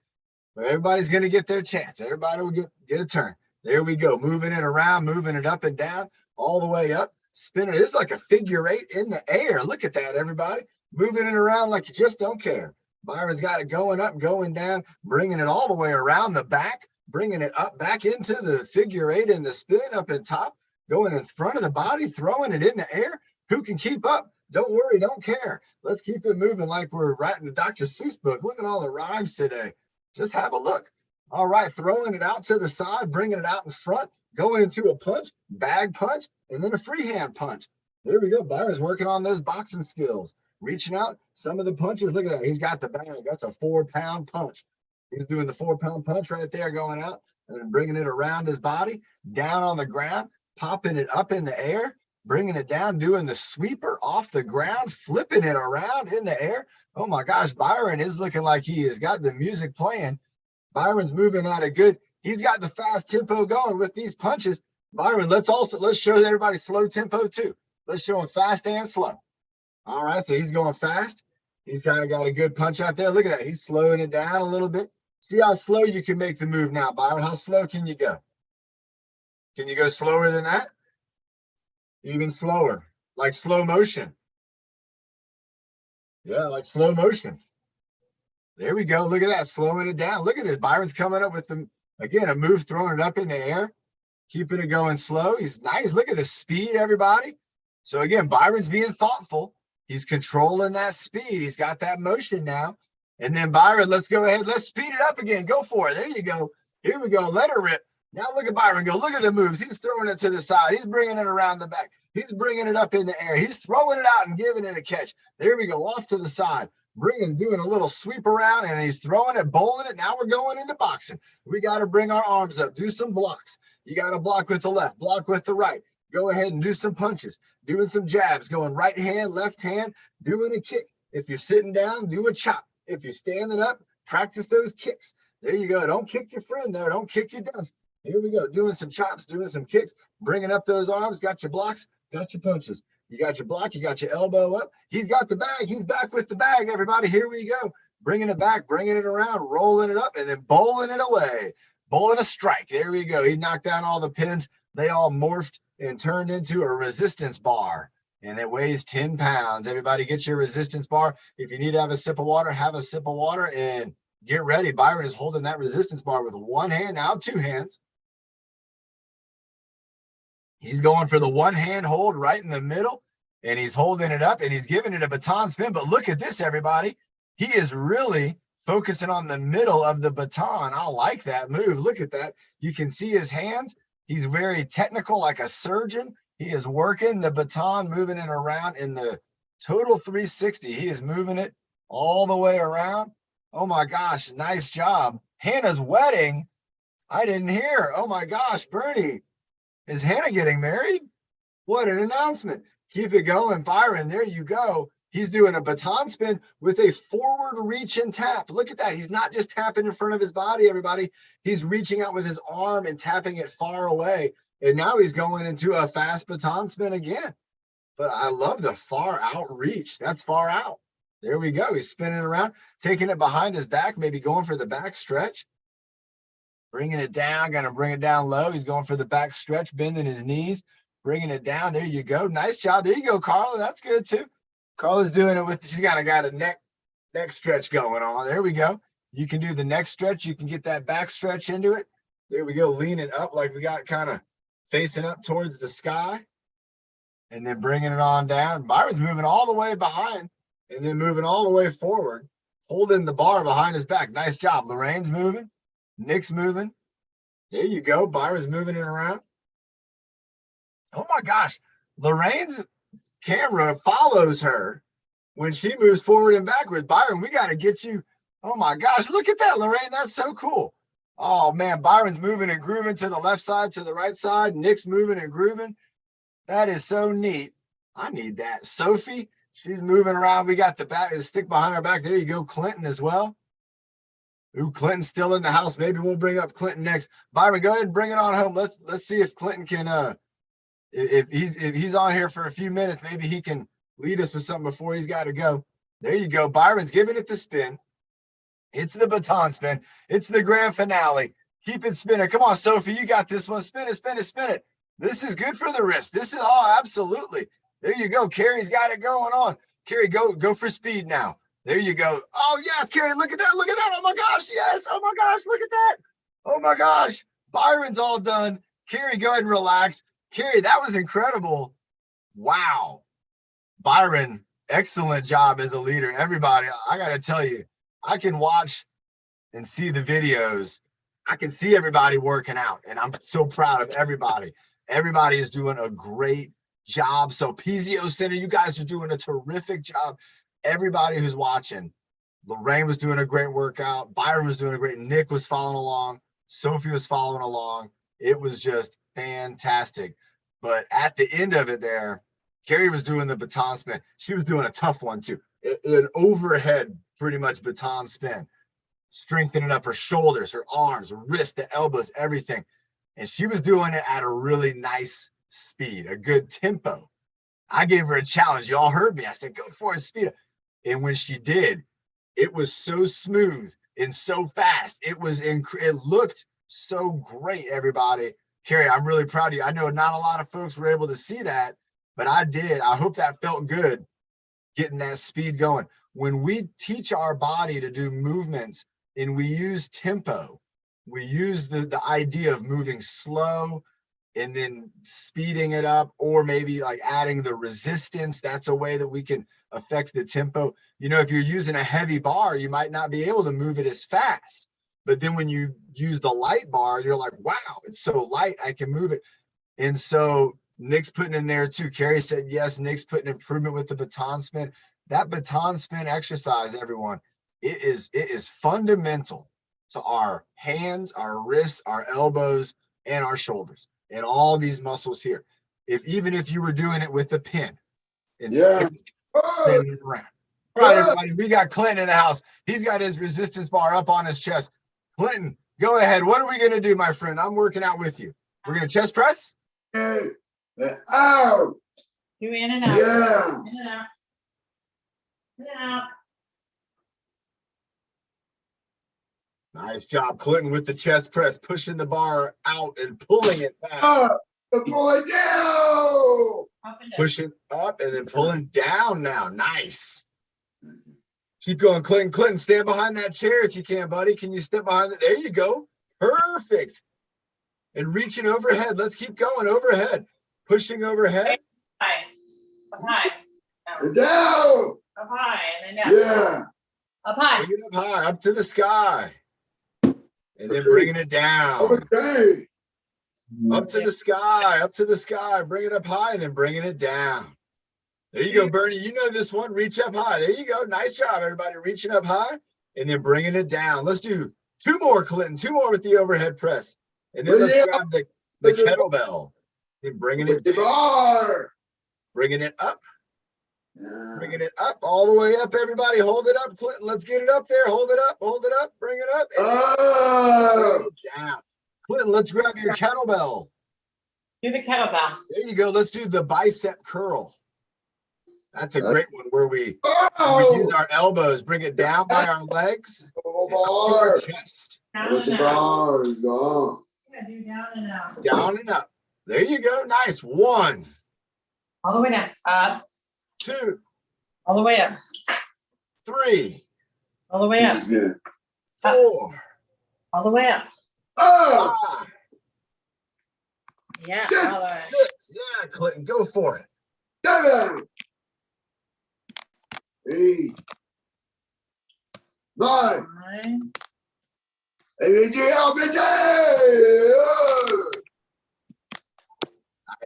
Speaker 1: Everybody's going to get their chance. Everybody will get a turn. There we go. Moving it around, moving it up and down, all the way up. Spinning. It's like a figure 8 in the air. Look at that, everybody. Moving it around like you just don't care. Byron's got it going up, going down, bringing it all the way around the back, bringing it up back into the figure 8 in the spin up and top, going in front of the body, throwing it in the air. Who can keep up? Don't worry, don't care. Let's keep it moving like we're writing a Dr. Seuss book. Look at all the rhymes today. Just have a look. All right, throwing it out to the side, bringing it out in front, going into a punch, bag punch, and then a free hand punch. There we go. Byron's working on those boxing skills. Reaching out, some of the punches. Look at that. He's got the bag. That's a 4-pound punch. He's doing the 4-pound punch right there, going out and bringing it around his body, down on the ground, popping it up in the air. bringing it down, doing the sweeper off the ground, flipping it around in the air. Oh my gosh, Byron is looking like he has got the music playing. Byron's moving at a good, he's got the fast tempo going with these punches. Byron, let's show everybody slow tempo too. Let's show him fast and slow. All right, so he's going fast. He's kind of got a good punch out there. Look at that. He's slowing it down a little bit. See how slow you can make the move now, Byron. How slow can you go? Can you go slower than that? Even slower, like slow motion. Yeah, like slow motion. There we go. Look at that, slowing it down. Look at this. Byron's coming up with again, a move, throwing it up in the air, keeping it going slow. He's nice. Look at the speed, everybody. So again, Byron's being thoughtful. He's controlling that speed. He's got that motion now. And then Byron, let's go ahead. Let's speed it up again. Go for it. There you go. Here we go. Let her rip. Now look at Byron go. Look at the moves. He's throwing it to the side. He's bringing it around the back. He's bringing it up in the air. He's throwing it out and giving it a catch. There we go. Off to the side. Doing a little sweep around, and he's throwing it, bowling it. Now we're going into boxing. We got to bring our arms up. Do some blocks. You got to block with the left, block with the right. Go ahead and do some punches. Doing some jabs. Going right hand, left hand. Doing a kick. If you're sitting down, do a chop. If you're standing up, practice those kicks. There you go. Don't kick your friend there. Don't kick your dust. Here we go. Doing some chops, doing some kicks, bringing up those arms. Got your blocks, got your punches. You got your block, you got your elbow up. He's got the bag. He's back with the bag, everybody. Here we go. Bringing it back, bringing it around, rolling it up, and then bowling it away. Bowling a strike. There we go. He knocked down all the pins. They all morphed and turned into a resistance bar. And it weighs 10 pounds. Everybody get your resistance bar. If you need to have a sip of water, have a sip of water and get ready. Byron is holding that resistance bar with one hand, now two hands. He's going for the one hand hold right in the middle, and he's holding it up and he's giving it a baton spin. But look at this, everybody. He is really focusing on the middle of the baton. I like that move. Look at that. You can see his hands. He's very technical, like a surgeon. He is working the baton, moving it around in the total 360. He is moving it all the way around. Oh my gosh, nice job. Hannah's wedding. I didn't hear. Oh my gosh, Bernie. Is Hannah getting married? What an announcement. Keep it going, Byron. There you go. He's doing a baton spin with a forward reach and tap. Look at that. He's not just tapping in front of his body, everybody. He's reaching out with his arm and tapping it far away. And now he's going into a fast baton spin again. But I love the far out reach. That's far out. There we go. He's spinning around, taking it behind his back, maybe going for the back stretch. Bringing it down, gonna bring it down low. He's going for the back stretch, bending his knees, bringing it down. There you go. Nice job. There you go, Carla. That's good too. Carla's doing it with, she's kind of got a neck stretch going on. There we go. You can do the neck stretch. You can get that back stretch into it. There we go. Leaning up like we got kind of facing up towards the sky. And then bringing it on down. Byron's moving all the way behind and then moving all the way forward, holding the bar behind his back. Nice job. Lorraine's moving. Nick's moving. There you go. Byron's moving it around. Oh my gosh. Lorraine's camera follows her when she moves forward and backwards. Byron, we got to get you. Oh my gosh. Look at that, Lorraine. That's so cool. Oh man, Byron's moving and grooving to the left side, to the right side. Nick's moving and grooving. That is so neat. I need that. Sophie, she's moving around. We got the back, the stick behind our back. There you go. Clinton as well. Ooh, Clinton's still in the house. Maybe we'll bring up Clinton next. Byron, go ahead and bring it on home. Let's see if Clinton can if he's on here for a few minutes, maybe he can lead us with something before he's got to go. There you go. Byron's giving it the spin. It's the baton spin. It's the grand finale. Keep it spinning. Come on, Sophie, you got this one. Spin it, spin it, spin it. This is good for the wrist. This is absolutely. There you go. Carrie's got it going on. Carrie, go for speed now. There you go. Oh, yes, Carrie, look at that. Look at that. Oh, my gosh. Yes. Oh, my gosh. Look at that. Oh, my gosh. Byron's all done. Carrie, go ahead and relax. Carrie, that was incredible. Wow. Byron, excellent job as a leader. Everybody, I got to tell you, I can watch and see the videos. I can see everybody working out, and I'm so proud of everybody. Everybody is doing a great job. So PZO Center, you guys are doing a terrific job. Everybody who's watching, Lorraine was doing a great workout. Byron was doing a great. Nick was following along. Sophie was following along. It was just fantastic. But at the end of it there, Carrie was doing the baton spin. She was doing a tough one too. An overhead, pretty much baton spin, strengthening up her shoulders, her arms, her wrists, the elbows, everything. And she was doing it at a really nice speed, a good tempo. I gave her a challenge. Y'all heard me. I said, go for it, speed up. And when she did, it was so smooth and so fast. It looked so great, everybody. Carrie, I'm really proud of you. I know not a lot of folks were able to see that, but I did. I hope that felt good, getting that speed going. When we teach our body to do movements and we use tempo, we use the idea of moving slow and then speeding it up, or maybe like adding the resistance. That's a way that we can affect the tempo. You know, if you're using a heavy bar, you might not be able to move it as fast. But then when you use the light bar, you're like, wow, it's so light, I can move it. And so Nick's putting in there too. Carrie said, yes, Nick's putting improvement with the baton spin. That baton spin exercise, everyone, it is fundamental to our hands, our wrists, our elbows, and our shoulders, and all these muscles here. Even if you were doing it with a pin and spinning it around. All right, everybody, we got Clinton in the house. He's got his resistance bar up on his chest. Clinton, go ahead. What are we going to do, my friend? I'm working out with you. We're going to chest press?
Speaker 4: Out.
Speaker 2: Do in and out.
Speaker 4: Yeah.
Speaker 2: In and out. In and out.
Speaker 1: Nice job, Clinton, with the chest press, pushing the bar out and pulling it back.
Speaker 4: Pull it down.
Speaker 2: Up and down.
Speaker 1: Pushing up and then pulling down now. Nice. Keep going, Clinton. Clinton, stand behind that chair if you can, buddy. Can you step behind it? There you go. Perfect. And reaching overhead. Let's keep going overhead. Pushing overhead.
Speaker 2: High. Up high. Down.
Speaker 4: Down.
Speaker 2: Up high and then down.
Speaker 4: Yeah.
Speaker 2: Up high.
Speaker 1: Bring it up high, up to the sky. And then bringing it down.
Speaker 4: Okay.
Speaker 1: Up to the sky, up to the sky. Bring it up high and then bringing it down. There you go, Bernie. You know this one. Reach up high. There you go. Nice job, everybody. Reaching up high and then bringing it down. Let's do two more, Clinton. Two more with the overhead press. And then let's grab the kettlebell. Then bringing it
Speaker 4: The
Speaker 1: down.
Speaker 4: bar.
Speaker 1: Bringing it up.
Speaker 4: Yeah.
Speaker 1: Bringing it up. All the way up, everybody. Hold it up, Clinton. Let's get it up there. Hold it up. Hold it up. Bring it up. And bring it down. Clinton, let's grab your kettlebell.
Speaker 2: Do the kettlebell.
Speaker 1: There you go. Let's do the bicep curl. That's a great one where we use our elbows, bring it down by our legs, and up to our chest.
Speaker 2: Down
Speaker 4: With the
Speaker 2: and out.
Speaker 4: bar. Go.
Speaker 2: Yeah, do down and out.
Speaker 1: Down and up. There you go. Nice. 1,
Speaker 2: All the way down. Up.
Speaker 1: 2,
Speaker 2: All the way up.
Speaker 1: 3,
Speaker 2: All the way up.
Speaker 4: Yeah.
Speaker 1: 4,
Speaker 2: All the way up.
Speaker 4: Oh.
Speaker 1: 5,
Speaker 2: Yeah.
Speaker 4: Yes.
Speaker 2: All the way.
Speaker 1: 6. Yeah, Clinton, go for it.
Speaker 4: 7, 8, 9.
Speaker 2: Nine.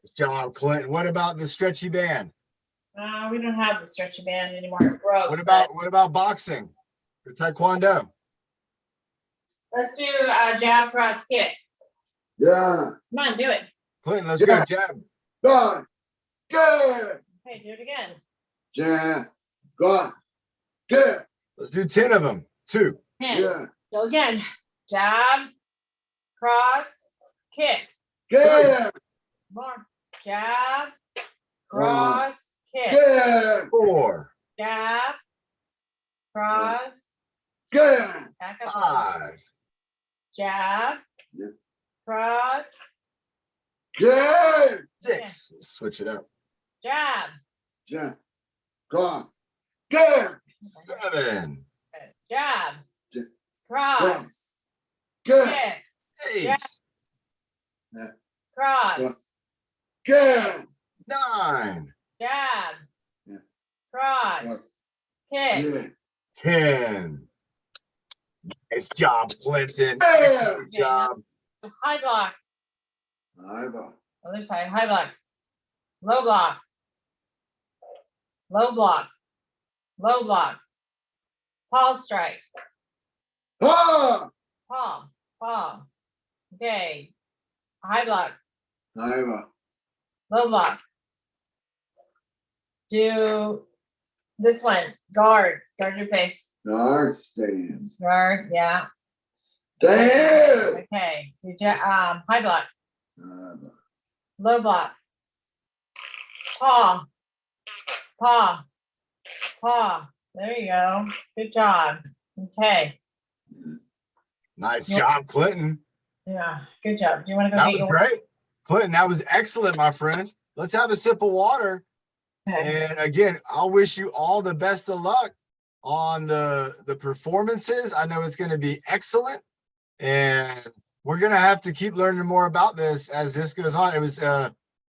Speaker 1: Nice job, Clinton. What about the stretchy band?
Speaker 2: We don't have the stretchy band anymore. It broke.
Speaker 1: What about boxing or taekwondo?
Speaker 2: Let's do a jab cross kick.
Speaker 4: Yeah.
Speaker 2: Come on, do it.
Speaker 1: Clinton, let's go jab.
Speaker 4: Gone. Good.
Speaker 2: Okay, do it again.
Speaker 4: Yeah. Gone. Good.
Speaker 1: Let's do 10 of them. 2.
Speaker 2: 10.
Speaker 4: Yeah.
Speaker 2: Go again. Jab, cross, kick.
Speaker 4: Good.
Speaker 2: More. Jab, cross, kick.
Speaker 4: Good.
Speaker 1: 4,
Speaker 2: Jab, cross,
Speaker 4: Good.
Speaker 2: back up.
Speaker 1: 5,
Speaker 2: Jab,
Speaker 4: Yeah.
Speaker 2: cross,
Speaker 4: Good.
Speaker 1: 6. Switch it up.
Speaker 2: jab.
Speaker 4: Yeah. Gone. Good.
Speaker 1: 7,
Speaker 2: Jab,
Speaker 4: Yeah.
Speaker 2: cross,
Speaker 4: Good.
Speaker 2: kick,
Speaker 1: 8,
Speaker 2: cross,
Speaker 4: Good.
Speaker 1: 9,
Speaker 2: jab,
Speaker 4: Yeah.
Speaker 2: cross, kick.
Speaker 4: Yeah.
Speaker 1: 10. Nice job, Clinton.
Speaker 4: Yeah.
Speaker 1: Excellent job.
Speaker 2: High block.
Speaker 4: Eyeball.
Speaker 2: Other side, high block. Low block. Low block. Low block. Paul strike.
Speaker 4: Ah.
Speaker 2: Palm. Palm. Okay. High block.
Speaker 4: Eyeball.
Speaker 2: Low block. Do this one, guard your face.
Speaker 4: Guard stand.
Speaker 2: Guard, yeah.
Speaker 4: Stand.
Speaker 2: Okay, high block,
Speaker 4: Uh,
Speaker 2: low block. Paw, paw, paw. There you go. Good job. Okay,
Speaker 1: Nice job, Clinton.
Speaker 2: yeah, good job. Do you want to go
Speaker 1: That
Speaker 2: get
Speaker 1: was
Speaker 2: your?
Speaker 1: great. Clinton, that was excellent, my friend. Let's have a sip of water.
Speaker 2: Okay.
Speaker 1: And again, I'll wish you all the best of luck on the performances. I know it's going to be excellent. And we're going to have to keep learning more about this as this goes on. It was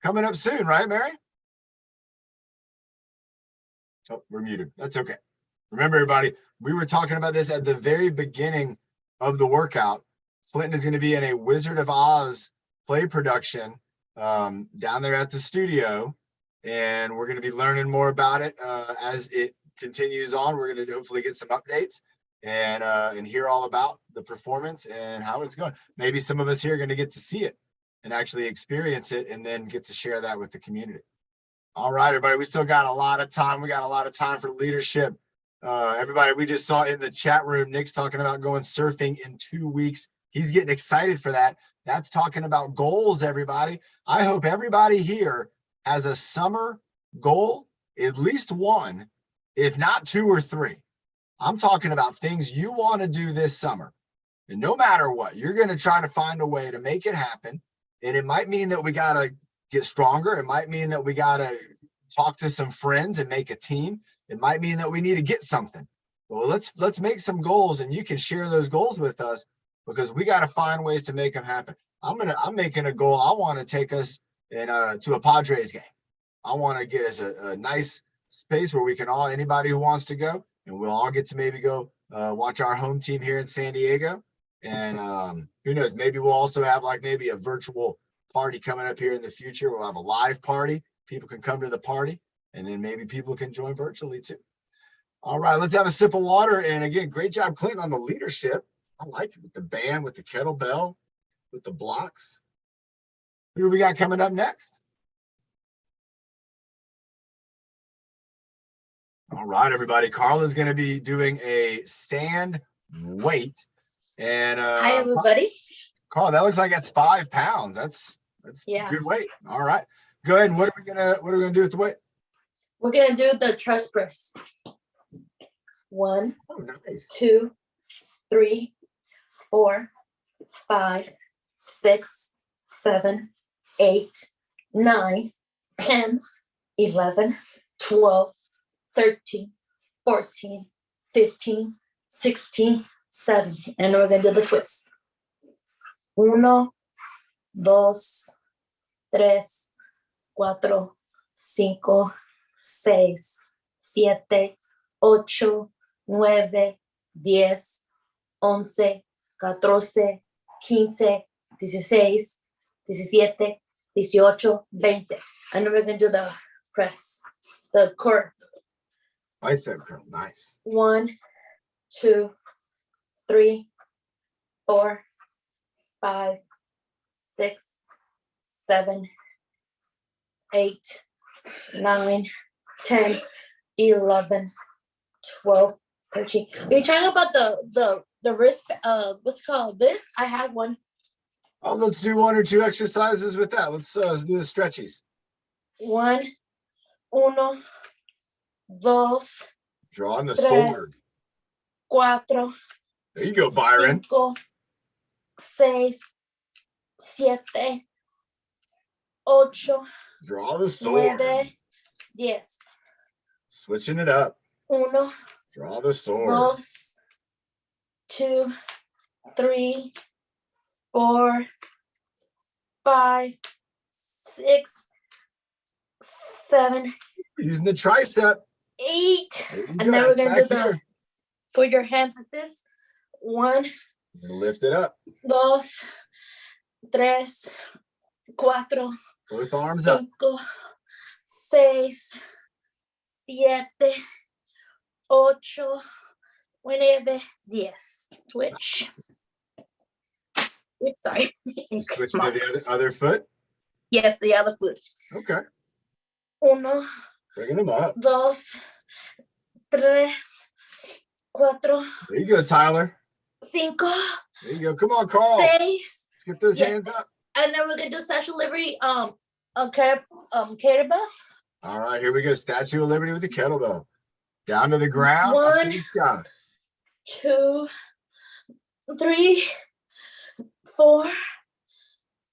Speaker 1: coming up soon, right, Mary? Oh, we're muted. That's okay. Remember, everybody, we were talking about this at the very beginning of the workout. Clinton is going to be in a Wizard of Oz play production down there at the studio. And we're going to be learning more about it as it continues on. We're going to hopefully get some updates and hear all about the performance and how it's going. Maybe some of us here are going to get to see it and actually experience it and then get to share that with the community. All right, everybody, we still got a lot of time. We got a lot of time for leadership. Everybody, we just saw in the chat room, Nick's talking about going surfing in 2 weeks. He's getting excited for that. That's talking about goals, everybody. I hope everybody here has a summer goal, at least one, if not 2 or 3. I'm talking about things you want to do this summer. And no matter what, you're going to try to find a way to make it happen. And it might mean that we got to get stronger. It might mean that we got to talk to some friends and make a team. It might mean that we need to get something. Well, let's make some goals, and you can share those goals with us because we got to find ways to make them happen. I'm making a goal. I want to take us to a Padres game. I want to get us a nice space where we can all, anybody who wants to go, and we'll all get to maybe go watch our home team here in San Diego. And who knows, maybe we'll also have like maybe a virtual party coming up here in the future. We'll have a live party. People can come to the party, and then maybe people can join virtually too. All right, let's have a sip of water. And again, great job, Clinton, on the leadership. I like it with the band, with the kettlebell, with the blocks. Who do we got coming up next? All right, everybody. Carla's going to be doing a stand weight. And
Speaker 3: Hi, everybody.
Speaker 1: Carla, that looks like that's 5 pounds. That's
Speaker 3: Yeah.
Speaker 1: good weight. All right. Go ahead. And what are we gonna do with the weight?
Speaker 3: We're gonna do the chest press. 1,
Speaker 1: Oh, nice.
Speaker 3: 2, 3, 4, 5, 6, 7, 8, 9, 10, 11, 12, 13, 14, 15, 16, 17. And we're gonna do the twists. 1, 2, 3, 4, 5, 6, 7, 8, 9, 10, 11, 14, 15, 16, 17, 18, 20. And we're going to do the press, the curl.
Speaker 1: Bicep curl. Nice.
Speaker 3: 1, 2, 3, 4, 5, 6, 7, 8, 9, 10, 11, 12, 13. Are you talking about the wrist, what's it called? This? I have one.
Speaker 1: Oh, let's do 1 or 2 exercises with that. Let's do the stretchies.
Speaker 3: 1, 2,
Speaker 1: Drawing the
Speaker 3: 3,
Speaker 1: sword.
Speaker 3: 4,
Speaker 1: There you go, Byron.
Speaker 3: 5, 6, 7, 8,
Speaker 1: Draw the sword.
Speaker 3: 9, 10.
Speaker 1: Switching it up.
Speaker 3: 1,
Speaker 1: Draw the sword.
Speaker 3: 2, 3, 4, 5, 6, 7,
Speaker 1: Using the tricep.
Speaker 3: 8.
Speaker 1: There you
Speaker 3: And
Speaker 1: go.
Speaker 3: then we're
Speaker 1: That's
Speaker 3: gonna
Speaker 1: back
Speaker 3: do the
Speaker 1: here.
Speaker 3: put your hands like this. 1,
Speaker 1: You're gonna lift it up.
Speaker 3: 2, 3, 4,
Speaker 1: Both arms up.
Speaker 3: 5, 6, 7, 8, 9, 10. Twitch. Sorry.
Speaker 1: Switching to the other foot.
Speaker 3: Yes, the other foot.
Speaker 1: Okay,
Speaker 3: Uno,
Speaker 1: bringing them up.
Speaker 3: dos, tres, cuatro,
Speaker 1: There you go, Tyler.
Speaker 3: cinco,
Speaker 1: There you go. Come on, Carl.
Speaker 3: seis.
Speaker 1: Let's get those
Speaker 3: Yeah.
Speaker 1: hands up.
Speaker 3: And then we're gonna do Statue of Liberty, kettlebell.
Speaker 1: All right, here we go. Statue of Liberty with the kettlebell. Down to the ground, up to
Speaker 3: One.
Speaker 1: the sky.
Speaker 3: 2, 3, 4,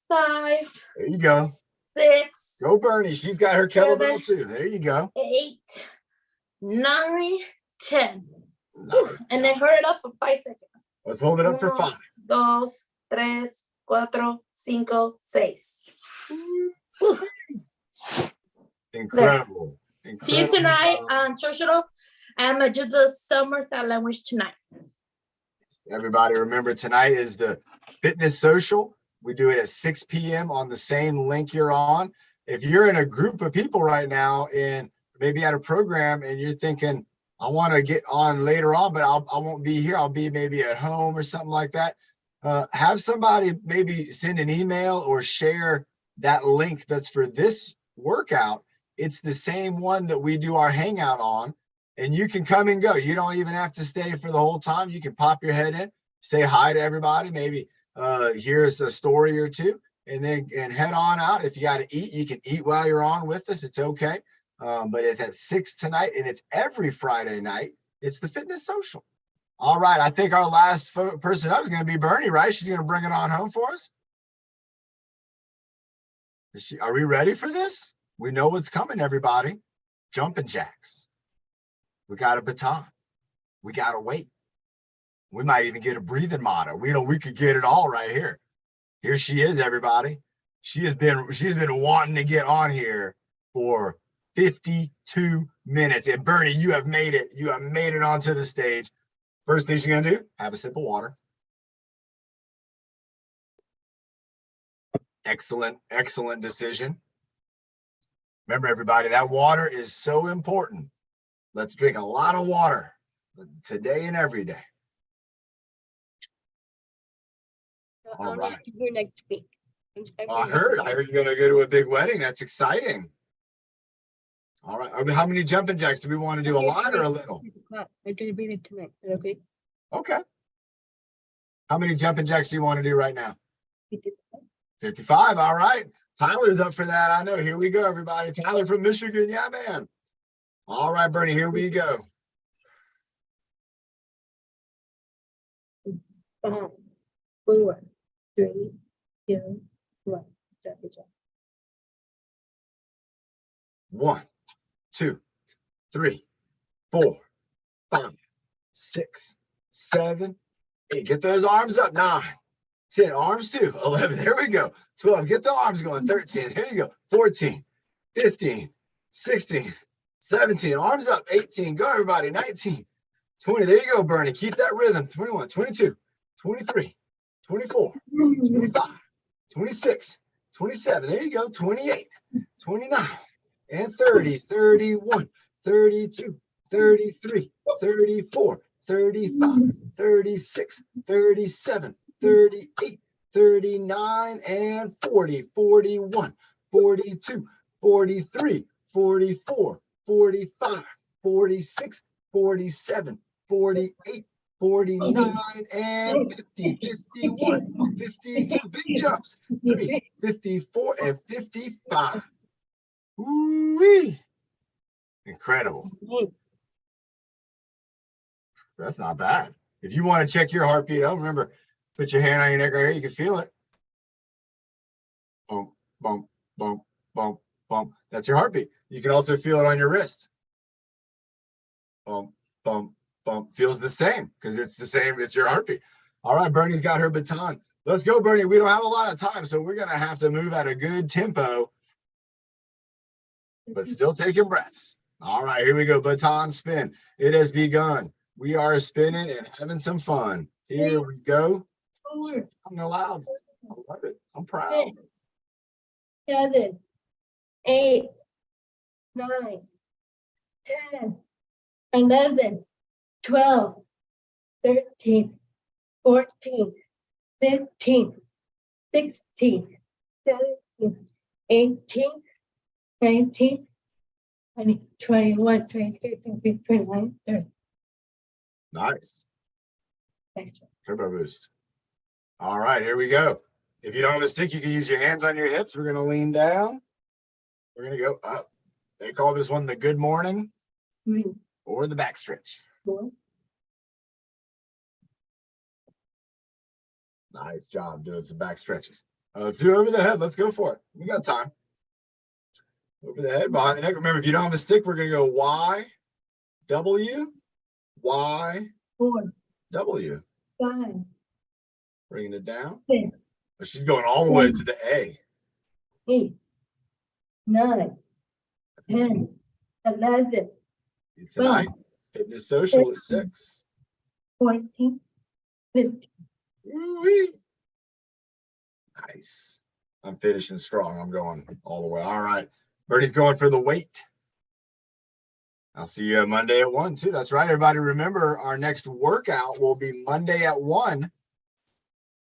Speaker 3: 5,
Speaker 1: There you go.
Speaker 3: 6,
Speaker 1: Go, Bernie. She's got her kettlebell
Speaker 3: Seven.
Speaker 1: too. There you go.
Speaker 3: 8, 9, 10.
Speaker 1: Nice.
Speaker 3: And then hurry it up for 5 seconds.
Speaker 1: Let's hold it up for 5.
Speaker 3: 2, 3, 4, 5, 6.
Speaker 1: Incredible.
Speaker 3: See you
Speaker 1: Incredible
Speaker 3: tonight
Speaker 1: job.
Speaker 3: on Churchill. I'm gonna do the summer sign language tonight.
Speaker 1: Everybody remember tonight is the fitness social. We do it at 6 p.m. on the same link you're on. If you're in a group of people right now and maybe at a program and you're thinking, I want to get on later on, but I won't be here. I'll be maybe at home or something like that. Have somebody maybe send an email or share that link that's for this workout. It's the same one that we do our hangout on. And you can come and go. You don't even have to stay for the whole time. You can pop your head in, say hi to everybody, maybe here's a story or two, and then head on out. If you got to eat, you can eat while you're on with us. It's okay. But it's at 6 tonight, and it's every Friday night. It's the fitness social. All right. I think our last person up is going to be Bernie, right? She's going to bring it on home for us. Are we ready for this? We know what's coming, everybody. Jumping jacks. We got a baton. We got to wait. We might even get a breathing motto. We could get it all right here. Here she is, everybody. She's been wanting to get on here for 52 minutes. And Bernie, you have made it. You have made it onto the stage. First thing she's gonna do, have a sip of water. Excellent, excellent decision. Remember, everybody, that water is so important. Let's drink a lot of water today and every day. All right.
Speaker 5: Here next week.
Speaker 1: I heard you're gonna go to a big wedding. That's exciting. All right. I mean, how many jumping jacks do we want to do? A lot or a little?
Speaker 5: I'm gonna be there tonight. Okay.
Speaker 1: Okay. How many jumping jacks do you want to do right now? 55. All right. Tyler's up for that. I know. Here we go, everybody. Tyler from Michigan. Yeah, man. All right, Bernie, here we go.
Speaker 5: 5, 4, 3, 2, 1.
Speaker 1: 1, 2, 3, 4, 5, 6, 7, 8. Get those arms up. 9, 10. Arms too. 11. There we go. 12. Get the arms going. 13. Here you go. 14, 15, 16, 17. Arms up. 18. Go, everybody. 19, 20. There you go, Bernie. Keep that rhythm. 21, 22, 23, 24, 25, 26, 27. There you go. 28, 29, and 30, 31, 32, 33, 34, 35, 36, 37, 38, 39, and 40, 41, 42, 43, 44, 45, 46, 47, 48, 49, and 50, 51, 52. Big jumps. 3, 54, and 55. Woo-wee. Incredible. That's not bad. If you want to check your heartbeat out, remember, put your hand on your neck right here. You can feel it. Bump, bump, bump, bump, bump. That's your heartbeat. You can also feel it on your wrist. Bump, bump, bump. Feels the same because it's the same. It's your heartbeat. All right, Bernie's got her baton. Let's go, Bernie. We don't have a lot of time, so we're going to have to move at a good tempo, but still taking breaths. All right, here we go. Baton spin. It has begun. We are spinning and having some fun. Here we go. I'm allowed. I love it. I'm proud.
Speaker 5: 7, 8, 9, 10, 11, 12, 13, 14, 15, 16, 17, 18, 19, 20, 21, 22, 23, 29, 30.
Speaker 1: Nice.
Speaker 5: Thanks.
Speaker 1: Turbo boost. All right, here we go. If you don't have a stick, you can use your hands on your hips. We're going to lean down. We're going to go up. They call this one the good morning
Speaker 5: 3,
Speaker 1: or the back stretch.
Speaker 5: 4,
Speaker 1: Nice job doing some back stretches. Let's do over the head. Let's go for it. We got time. Over the head, behind the neck. Remember, if you don't have a stick, we're going to go Y, W, Y,
Speaker 5: 4,
Speaker 1: W.
Speaker 5: 5,
Speaker 1: Bringing it down.
Speaker 5: 6,
Speaker 1: But she's going all the way to the A.
Speaker 5: 8, 9, 10, 11,
Speaker 1: Tonight, fitness social at 6.
Speaker 5: 14, 15.
Speaker 1: Woo-wee. Nice. I'm finishing strong. I'm going all the way. All right. Bertie's going for the weight. I'll see you Monday at 1 too. That's right, everybody. Remember, our next workout will be Monday at 1.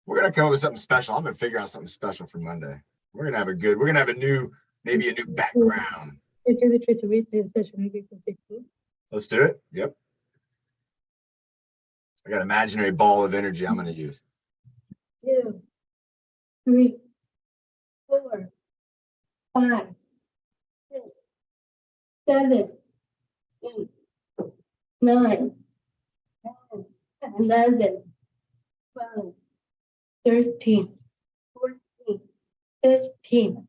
Speaker 1: We're going to come up with something special. I'm going to figure out something special for Monday. We're going to have a new, maybe a new background. Let's do it. Yep. I got an imaginary ball of energy I'm going to use.
Speaker 5: 2, 3, 4, 5, 6, 7, 8, 9, 10, 11, 12, 13, 14, 15,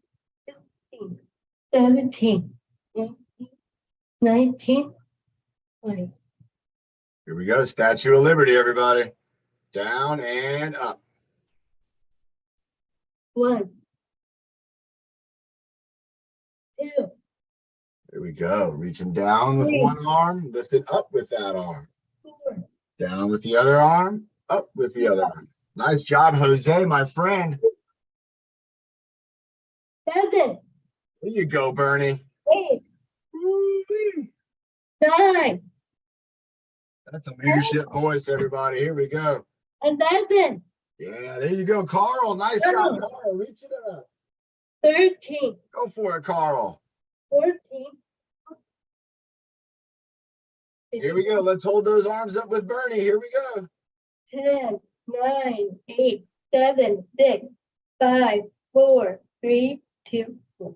Speaker 5: 16, 17, 18, 19, 20.
Speaker 1: Here we go. Statue of Liberty, everybody. Down and up.
Speaker 5: 1, 2,
Speaker 1: Here we go. Reaching down with one arm, lifting up with that arm.
Speaker 5: 4,
Speaker 1: Down with the other arm, up with the other arm. Nice job, Jose, my friend.
Speaker 5: 7,
Speaker 1: There you go, Bernie.
Speaker 5: 8,
Speaker 1: Woo-wee.
Speaker 5: 9,
Speaker 1: That's a leadership voice, everybody. Here we go.
Speaker 5: 11,
Speaker 1: Yeah, there you go, Carl. Nice job, Carl. Reach it up.
Speaker 5: 13,
Speaker 1: Go for it, Carl.
Speaker 5: 14.
Speaker 1: Here we go. Let's hold those arms up with Bernie. Here we go.
Speaker 5: 10, 9, 8, 7, 6, 5, 4, 3, 2, 1.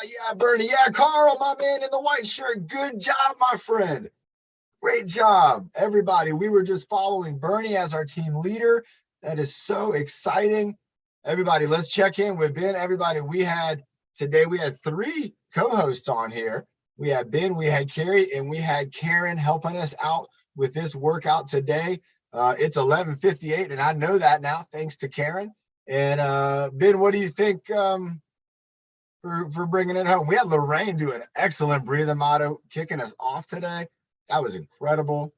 Speaker 1: Yeah, Bernie. Yeah, Carl, my man in the white shirt. Good job, my friend. Great job, everybody. We were just following Bernie as our team leader. That is so exciting. Everybody, let's check in with Ben. Everybody, today we had 3 co-hosts on here. We had Ben, we had Carrie, and we had Karen helping us out with this workout today. It's 11:58, and I know that now, thanks to Karen. And Ben, what do you think for bringing it home? We had Lorraine do an excellent breathing motto, kicking us off today. That was incredible.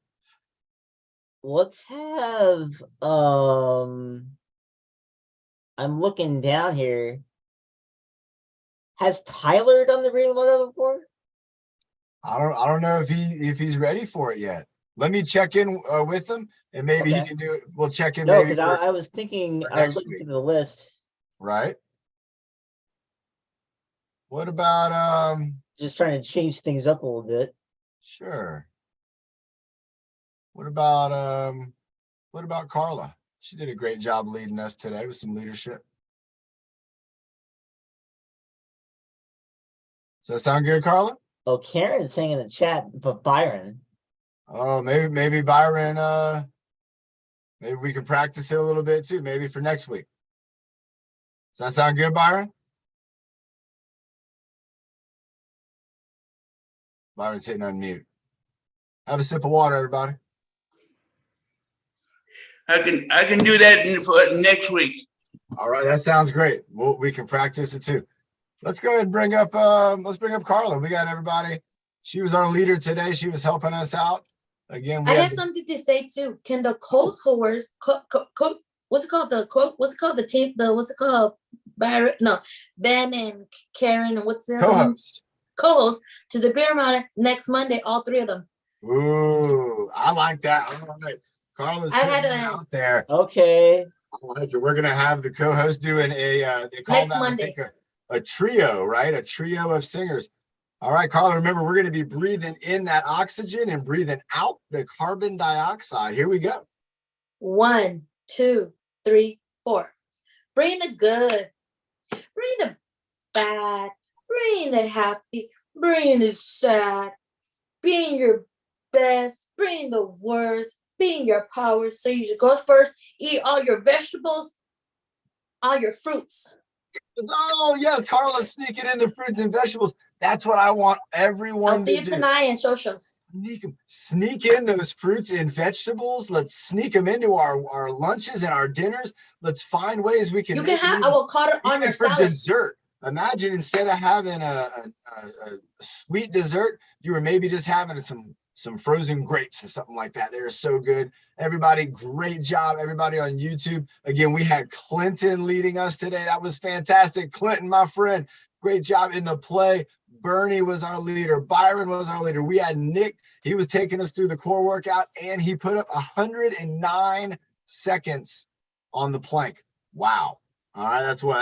Speaker 7: Let's have I'm looking down here. Has Tyler done the breathing motto before?
Speaker 1: I don't know if he's ready for it yet. Let me check in with him, and maybe he
Speaker 7: Okay.
Speaker 1: can do it. We'll check in
Speaker 7: No,
Speaker 1: maybe
Speaker 7: because I was thinking,
Speaker 1: for
Speaker 7: I was
Speaker 1: next
Speaker 7: looking
Speaker 1: week.
Speaker 7: through the list,
Speaker 1: Right. What about
Speaker 7: just trying to change things up a little bit.
Speaker 1: sure. What about Carla? She did a great job leading us today with some leadership. Does that sound good, Carla?
Speaker 7: Oh, Karen's saying in the chat, but Byron.
Speaker 1: Oh, maybe Byron, maybe we can practice it a little bit too, maybe for next week. Does that sound good, Byron? Byron's hitting unmute. Have a sip of water, everybody.
Speaker 8: I can do that for next week.
Speaker 1: All right, that sounds great. We can practice it too. Let's go ahead and bring up Carla. We got everybody. She was our leader today. She was helping us out. Again,
Speaker 3: I have something to say too. Can the co-hosts, what's it called? The team, what's it called? Byron, no, Ben and Karen, and what's the other one?
Speaker 1: co-host.
Speaker 3: Co-host to the beer monitor next Monday, all 3 of them.
Speaker 1: Ooh, I like that. All right. Carla's
Speaker 3: I had
Speaker 1: putting it
Speaker 3: a-
Speaker 1: out there.
Speaker 7: Okay.
Speaker 1: I like it. We're gonna have the co-host doing they call
Speaker 3: Next
Speaker 1: that
Speaker 3: Monday.
Speaker 1: I think a trio, right? A trio of singers. All right, Carla, remember, we're going to be breathing in that oxygen and breathing out the carbon dioxide. Here we go.
Speaker 3: 1, 2, 3, 4. Bring the good. Bring the bad. Bring the happy. Bring the sad. Bring your best. Bring the worst. Bring your power. So you should go first. Eat all your vegetables. All your fruits.
Speaker 1: Oh, yes, Carla's sneaking in the fruits and vegetables. That's what I want everyone
Speaker 3: I'll see
Speaker 1: to
Speaker 3: you
Speaker 1: do.
Speaker 3: tonight in social.
Speaker 1: Sneak in those fruits and vegetables. Let's sneak them into our lunches and our dinners. Let's find ways we can
Speaker 3: You
Speaker 1: make
Speaker 3: can have
Speaker 1: them
Speaker 3: avocado on
Speaker 1: even
Speaker 3: your
Speaker 1: for
Speaker 3: salad.
Speaker 1: dessert. Imagine instead of having a sweet dessert, you were maybe just having some frozen grapes or something like that. They're so good. Everybody, great job. Everybody on YouTube. Again, we had Clinton leading us today. That was fantastic. Clinton, my friend, great job in the play. Bernie was our leader. Byron was our leader. We had Nick. He was taking us through the core workout, and he put up 109 seconds on the plank. Wow. All right, that's what